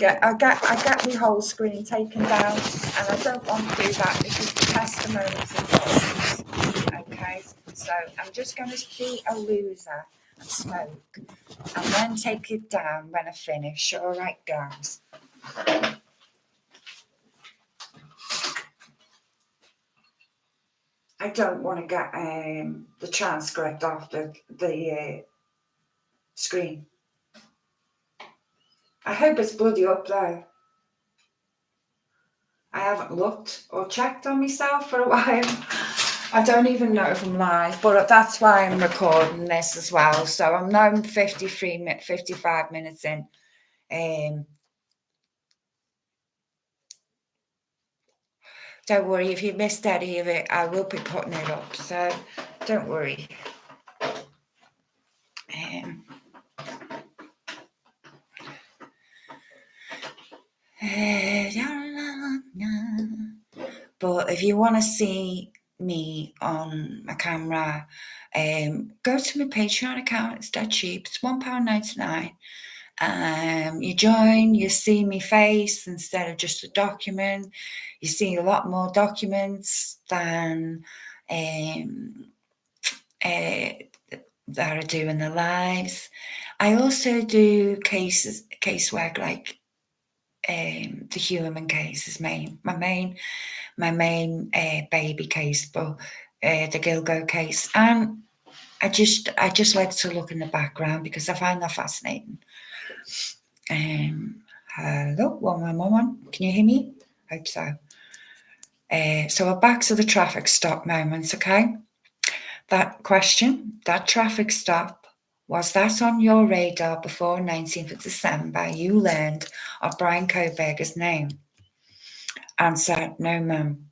I can't I get my whole screen taken down, and I don't want to do that because the testimonies important. Okay, so I'm just going to be a loser and smoke, and then take it down when I finish. All right, guys. I don't want to get the transcript off the screen. I hope it's bloody up there. I haven't looked or checked on myself for a while. I don't even know if I'm live, but that's why I'm recording this as well. So I'm now 55 minutes in. Don't worry, if you missed any of it, I will be putting it up. So don't worry. But if you want to see me on my camera, go to my Patreon account. It's dead cheap. It's £1.99. You join, you see me face instead of just a document. You see a lot more documents than that I do in the lives. I also do casework, like the human case is my main baby case, but the Gilgo case, and I just like to look in the background because I find that fascinating. Hello, 111. Can you hear me? Hope so. So we're back to the traffic stop moments, okay? That question, that traffic stop, was that on your radar before 19th of December you learned of Brian Kohberger's name? Answer, no, ma'am.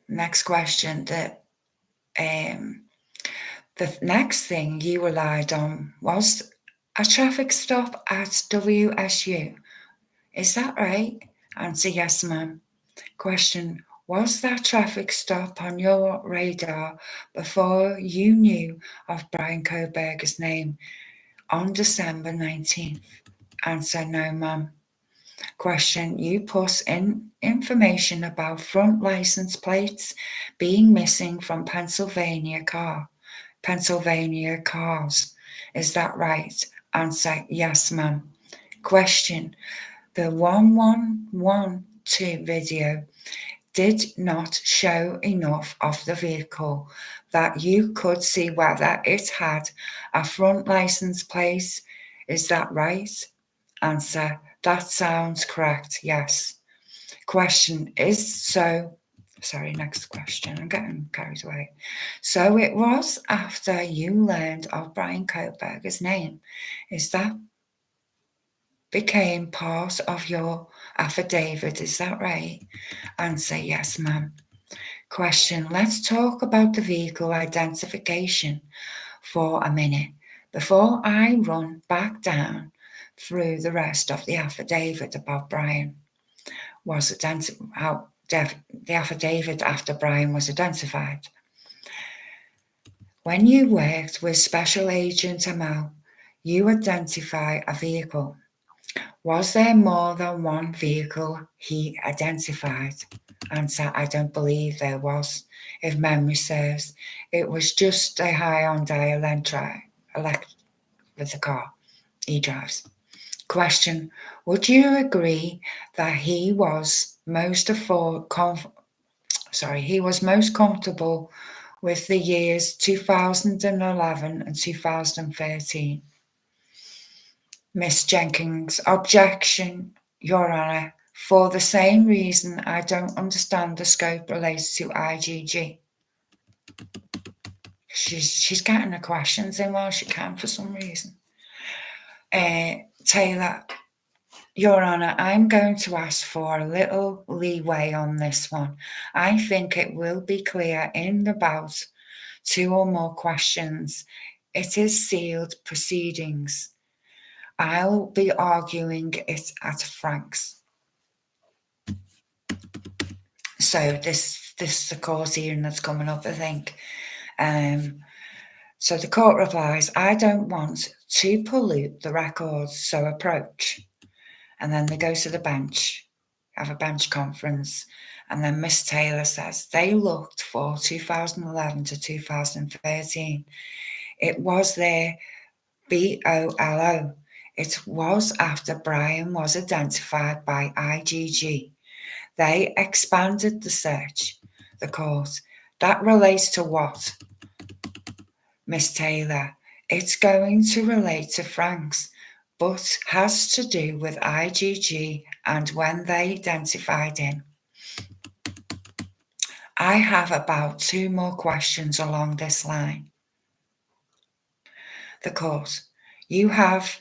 Next question, the next thing you relied on was a traffic stop at WSU. Is that right? Answer, yes, ma'am. Question, was that traffic stop on your radar before you knew of Brian Kohberger's name on December 19th? Answer, no, ma'am. Question, you put in information about front license plates being missing from Pennsylvania cars. Is that right? Answer, yes, ma'am. Question, the 1112 video did not show enough of the vehicle that you could see whether it had a front license plate. Is that right? Answer, that sounds correct, yes. Question, next question, I'm getting carried away. So it was after you learned of Brian Kohberger's name. Is that became part of your affidavit, is that right? Answer, yes, ma'am. Question, let's talk about the vehicle identification for a minute before I run back down through the rest of the affidavit about Brian was the affidavit after Brian was identified. When you worked with Special Agent Amal, you identify a vehicle. Was there more than one vehicle he identified? Answer, I don't believe there was. If memory serves, it was just a Hyundai Elantra with the car he drives. Question, would you agree that he was most comfortable with the years 2011 and 2013? Miss Jenkins, objection, Your Honour. For the same reason, I don't understand the scope related to IGG. She's getting the questions in while she can for some reason. Taylor, Your Honour, I'm going to ask for a little leeway on this one. I think it will be clear in about 2 or more questions. It is sealed proceedings. I'll be arguing it at Frank's. So this is the court hearing that's coming up, I think. So the court replies, I don't want to pollute the records, so approach. And then they go to the bench, have a bench conference, and then Miss Taylor says they looked for 2011 to 2013. It was their BOLO. It was after Brian was identified by IGG. They expanded the search, the court. That relates to what? Miss Taylor, it's going to relate to Frank's, but has to do with IGG and when they identified him. I have about 2 more questions along this line. The court. You have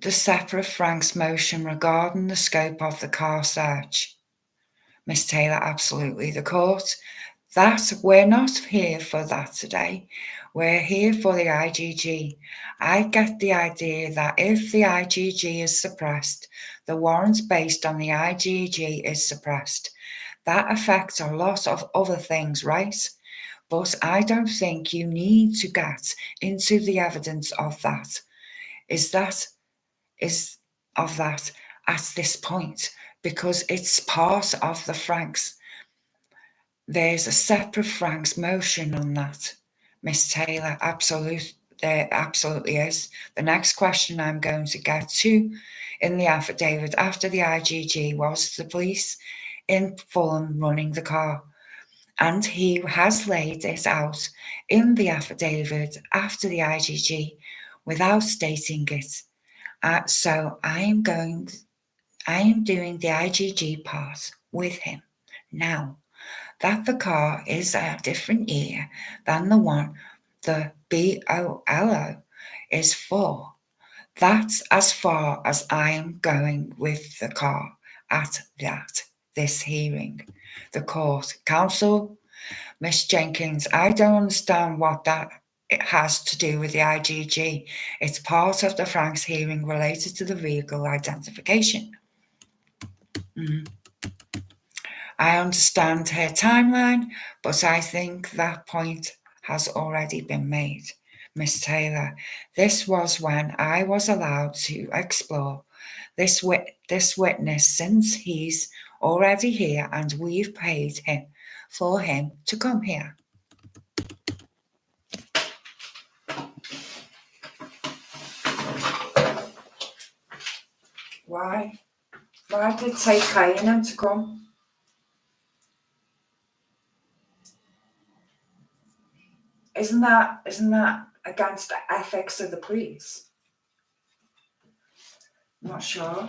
the separate Frank's motion regarding the scope of the car search. Miss Taylor, absolutely. The court. That we're not here for that today. We're here for the IGG. I get the idea that if the IGG is suppressed, the warrant based on the IGG is suppressed. That affects a lot of other things, right? But I don't think you need to get into the evidence of that. Is of that at this point, because it's part of the Franks. There's a separate Frank's motion on that. Miss Taylor, there absolutely is. The next question I'm going to get to in the affidavit after the IGG was the police in Fulham running the car. And he has laid it out in the affidavit after the IGG without stating it. So I am doing the IGG part with him now. That the car is a different year than the one the BOLO is for. That's as far as I am going with the car at this hearing. The court. Counsel, Miss Jenkins, I don't understand what that it has to do with the IGG. It's part of the Frank's hearing related to the vehicle identification. I understand her timeline, but I think that point has already been made. Miss Taylor, this was when I was allowed to explore this witness since he's already here and we've paid him for him to come here. Why? Why did it take paying him to come? Isn't that against the ethics of the police? Not sure.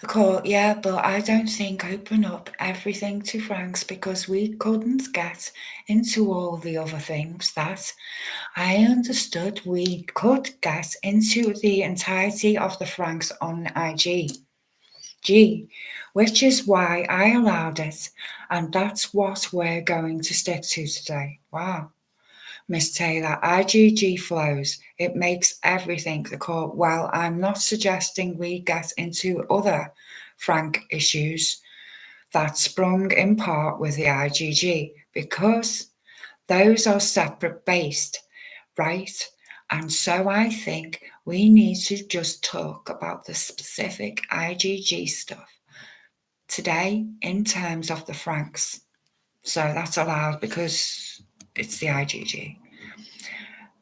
The court, yeah, but I don't think open up everything to Franks because we couldn't get into all the other things that I understood we could get into the entirety of the Franks on IG, which is why I allowed it, and that's what we're going to stick to today. Wow. Miss Taylor, IGG flows. It makes everything the court. Well, I'm not suggesting we get into other Frank issues that sprung in part with the IGG because those are separate based, right? And so I think we need to just talk about the specific IGG stuff today in terms of the Franks. So that's allowed because it's the IGG.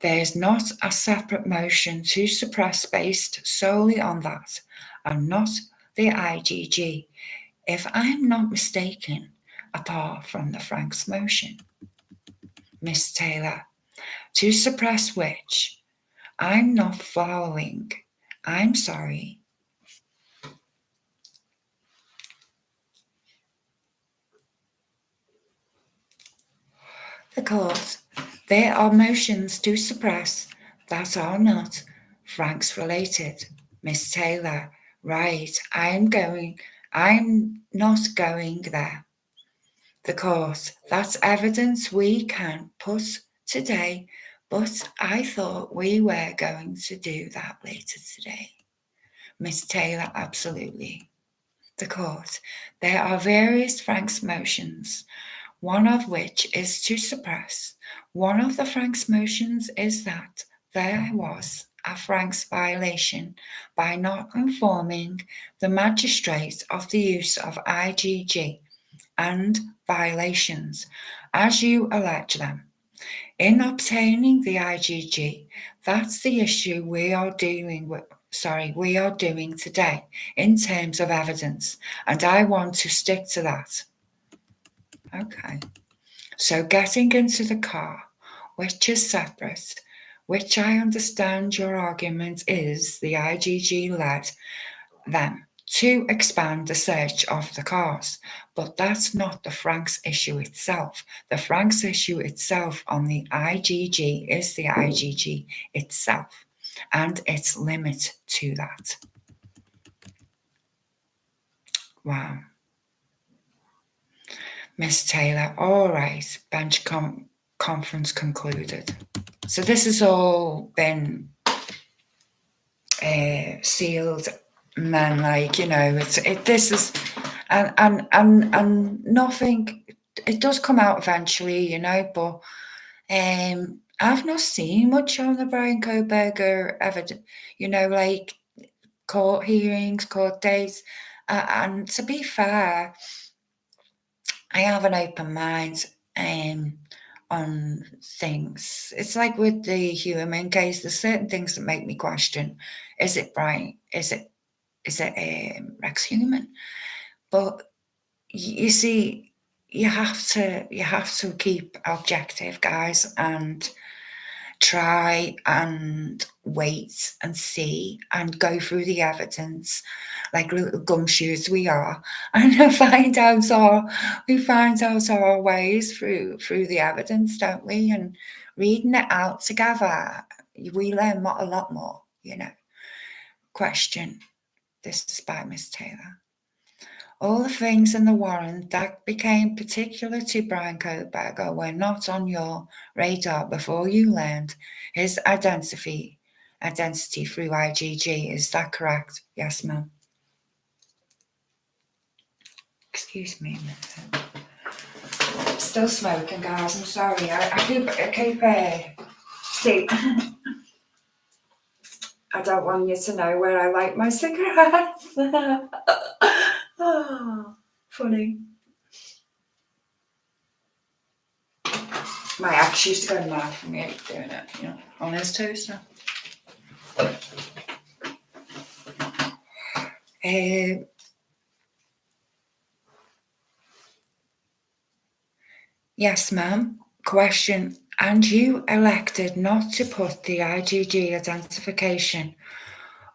There's not a separate motion to suppress based solely on that and not the IGG, if I'm not mistaken, apart from the Frank's motion. Miss Taylor, to suppress which? I'm not following. I'm sorry. The court. There are motions to suppress that are not Franks related. Miss Taylor, right, I'm not going there. The court, that's evidence we can put today, but I thought we were going to do that later today. Miss Taylor, absolutely. The court, there are various Franks motions, one of which is to suppress. One of the Franks motions is that there was a Franks violation by not informing the magistrate of the use of IGG and violations, as you allege them. In obtaining the IGG, That's the issue we are doing today in terms of evidence, and I want to stick to that. Okay. So getting into the car, which is separate, which I understand your argument is the IGG led them to expand the search of the cars, but that's not the Franks issue itself. The Franks issue itself on the IGG is the IGG itself and its limit to that. Wow. Miss Taylor, all right, bench conference concluded. So this has all been sealed, and then, like, you know, this is, and nothing. It does come out eventually, you know, but I've not seen much on the Brian Kohberger evidence, you know, like court hearings, court dates, and to be fair, I have an open mind on things. It's like with the human case, there's certain things that make me question: is it Brian? Is it Rex Human? But you see, you have to keep objective, guys, and try and wait and see and go through the evidence like little gumshoes we are, and find out our ways through the evidence, don't we? And reading it out together, we learn a lot more, you know. Question. This is by Miss Taylor. All the things in the warrant that became particular to Brian Kohberger were not on your radar before you learned his identity through IGG. Is that correct? Yes, ma'am. Excuse me a minute. Still smoking, guys. I'm sorry. I keep see. I don't want you to know where I light my cigarettes. Oh, funny. My ex used to go mad for me doing it, you know, on his toaster. Yes, ma'am. Question. And you elected not to put the IGG identification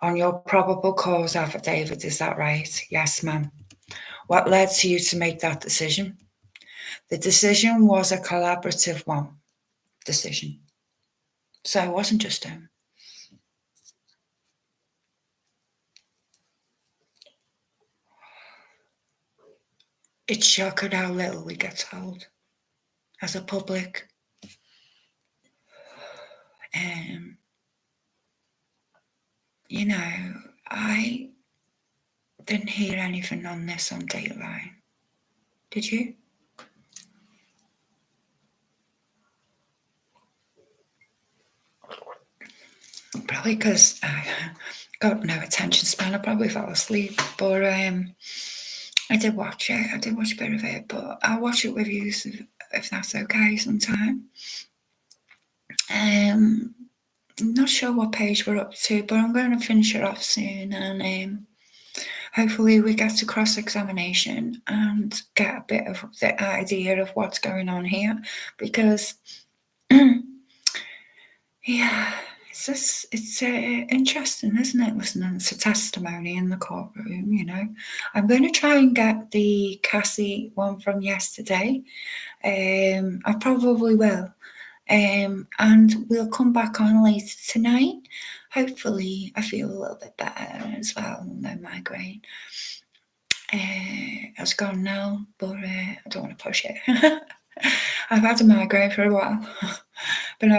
on your probable cause affidavit, is that right? Yes, ma'am. What led to you to make that decision? The decision was a collaborative decision. So it wasn't just him. It's shocking how little we get told as a public. You know, I didn't hear anything on this on Dateline. Did you? Probably because I got no attention span. I probably fell asleep. But I did watch it. I did watch a bit of it. But I'll watch it with you if that's okay sometime. I'm not sure what page we're up to, but I'm going to finish it off soon. And hopefully we get to cross-examination and get a bit of the idea of what's going on here. Because, yeah, it's interesting, isn't it, listening to testimony in the courtroom, you know. I'm going to try and get the Cassie one from yesterday. I probably will. And we'll come back on later tonight. Hopefully I feel a little bit better as well. No migraine. It's gone now, but I don't want to push it. I've had a migraine for a while. But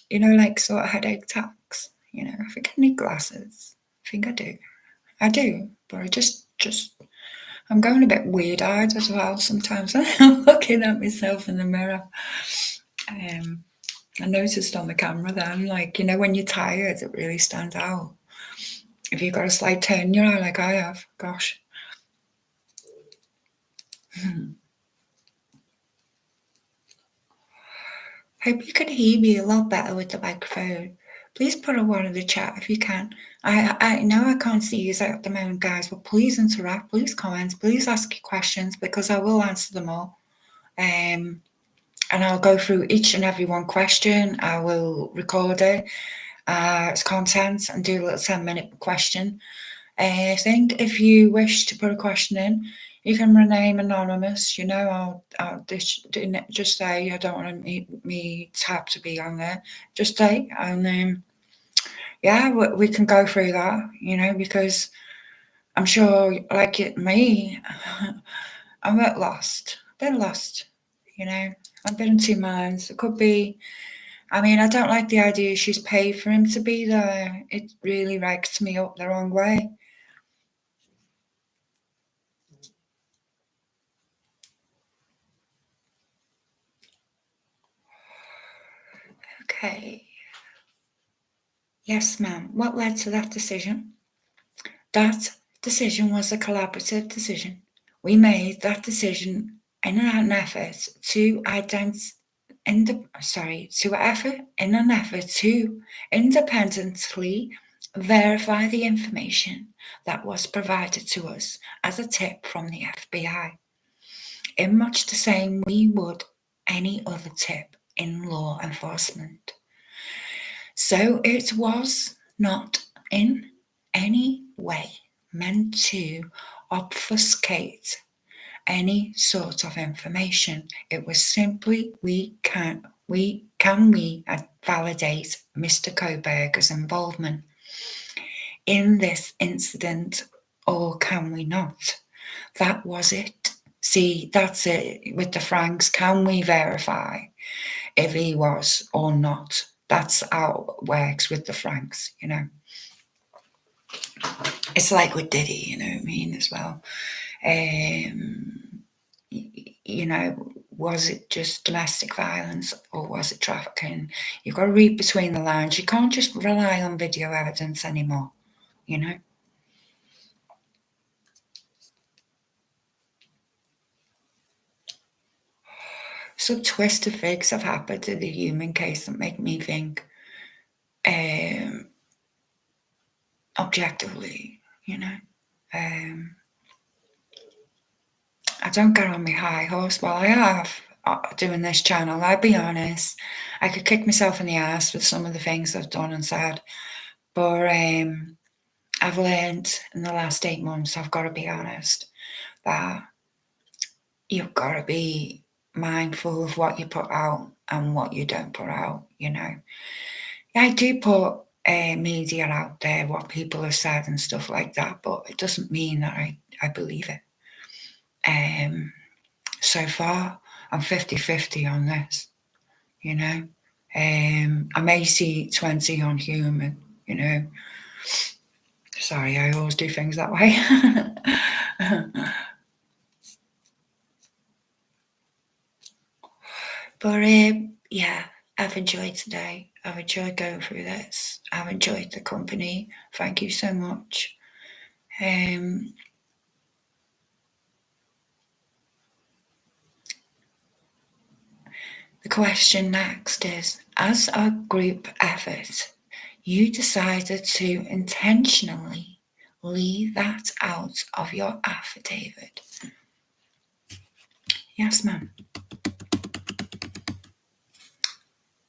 you know, like sort of headache attacks. You know, I think I need glasses. I think I do. I do, but I just I'm going a bit weird-eyed as well sometimes. I'm looking at myself in the mirror. I noticed on the camera then, like, you know, when you're tired, it really stands out. If you've got a slight turn in your eye like I have, gosh. Hope you can hear me a lot better with the microphone. please put a word in the chat if you can. I know I can't see you at the moment, guys, but please interact, please comment, please ask your questions, because I will answer them all. And I'll go through each and every one question. I will record it as content and do a little 10-minute question. I think if you wish to put a question in, you can remain anonymous. I'll just say I don't want me tab to be on there. Just say, and yeah, we can go through that. Because I'm sure, like me, I'm a bit lost. I've been in two minds. It could be. I don't like the idea she's paid for him to be there. It really rakes me up the wrong way. Okay. Yes, ma'am. What led to that decision? That decision was a collaborative decision. We made that decision in an effort to independently verify the information that was provided to us as a tip from the FBI, in much the same we would any other tip in law enforcement. So it was not in any way meant to obfuscate any sort of information. It was simply, can we validate Mr. Kohberger's involvement in this incident, or can we not? That was it. See, that's it with the Franks. Can we verify if he was or not? That's how it works with the Franks, It's like with Diddy, as well. Was it just domestic violence or was it trafficking? You've got to read between the lines. You can't just rely on video evidence anymore, Some twisted things have happened in the human case that make me think objectively, I don't get on my high horse. Well, I have doing this channel. I'll be honest. I could kick myself in the ass with some of the things I've done and said, but I've learned in the last 8 months, I've got to be honest, that you've got to be mindful of what you put out and what you don't put out, I do put media out there, what people have said and stuff like that, but it doesn't mean that I believe it. So far, I'm 50-50 on this, I'm 80-20 on human, Sorry, I always do things that way. But yeah, I've enjoyed today. I've enjoyed going through this. I've enjoyed the company. Thank you so much. The question next is, as a group effort, you decided to intentionally leave that out of your affidavit. Yes, ma'am.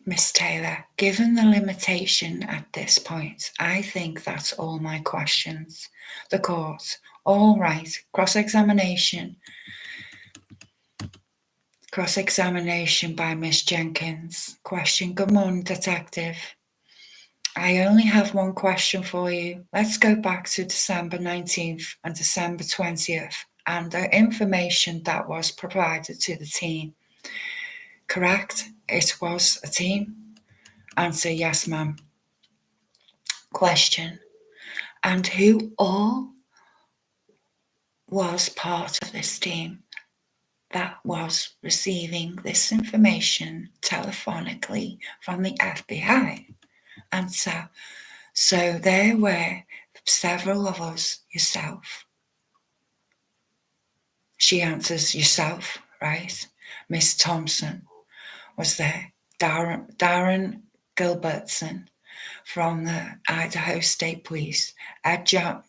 Miss Taylor, given the limitation at this point, I think that's all my questions. The court. All right. Cross-examination. Cross-examination by Miss Jenkins. Question. Good morning, detective. I only have one question for you. Let's go back to December 19th and December 20th and the information that was provided to the team. Correct? It was a team? Answer, yes, ma'am. Question. And who all was part of this team that was receiving this information telephonically from the FBI? Answer. So there were several of us, yourself. She answers, yourself, right? Miss Thompson was there. Darren Gilbertson, from the Idaho State Police, Ed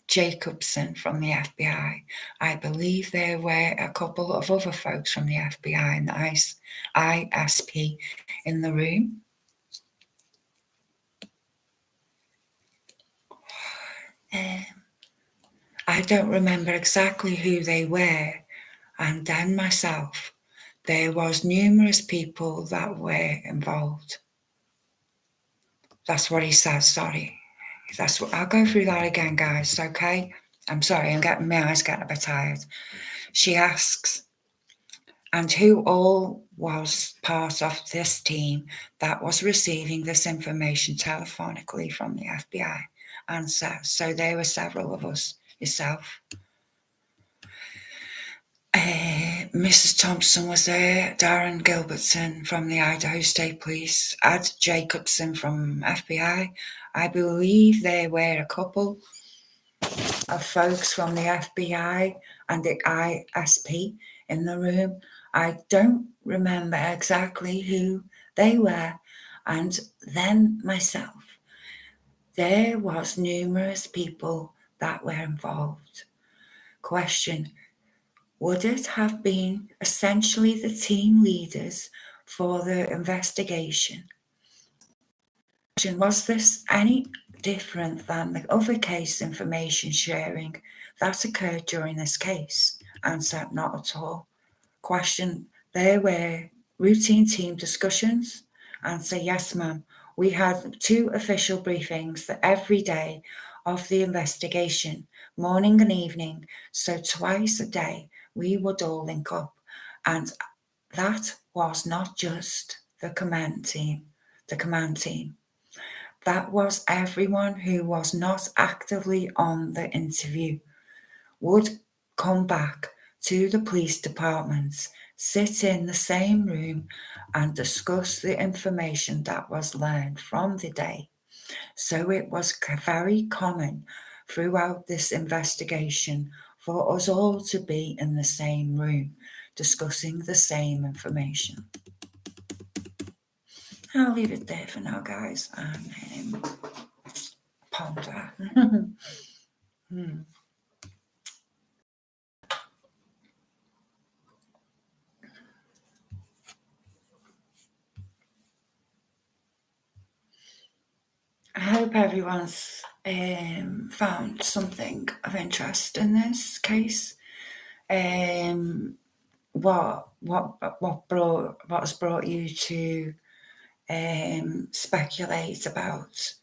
Jacobson from the FBI. I believe there were a couple of other folks from the FBI and the ISP in the room. I don't remember exactly who they were, and then myself. There was numerous people that were involved. That's what he says, sorry. I'll go through that again, guys, okay? I'm sorry, my eyes getting a bit tired. She asks, and who all was part of this team that was receiving this information telephonically from the FBI? Answer, so there were several of us, yourself. Mrs. Thompson was there, Darren Gilbertson from the Idaho State Police, Ed Jacobson from FBI. I believe there were a couple of folks from the FBI and the ISP in the room. I don't remember exactly who they were. And then myself. There was numerous people that were involved. Question, would it have been essentially the team leaders for the investigation? Was this any different than the other case information sharing that occurred during this case? Answer, not at all. Question, there were routine team discussions? Answer, yes, ma'am. We had 2 official briefings every day of the investigation, morning and evening, so twice a day we would all link up. And that was not just the command team. That was everyone who was not actively on the interview would come back to the police departments, sit in the same room and discuss the information that was learned from the day. So it was very common throughout this investigation for us all to be in the same room, discussing the same information. I'll leave it there for now, guys, and ponder. I hope everyone's found something of interest in this case. What has brought you to speculate about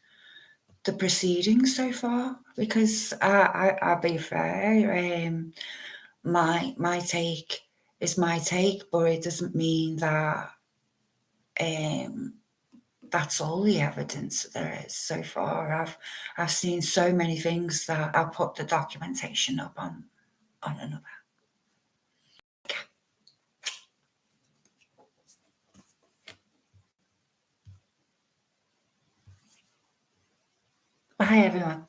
the proceedings so far? Because I'll be fair, my take is my take, but it doesn't mean that that's all the evidence there is so far. I've seen so many things that I'll put the documentation up on another. Bye, everyone.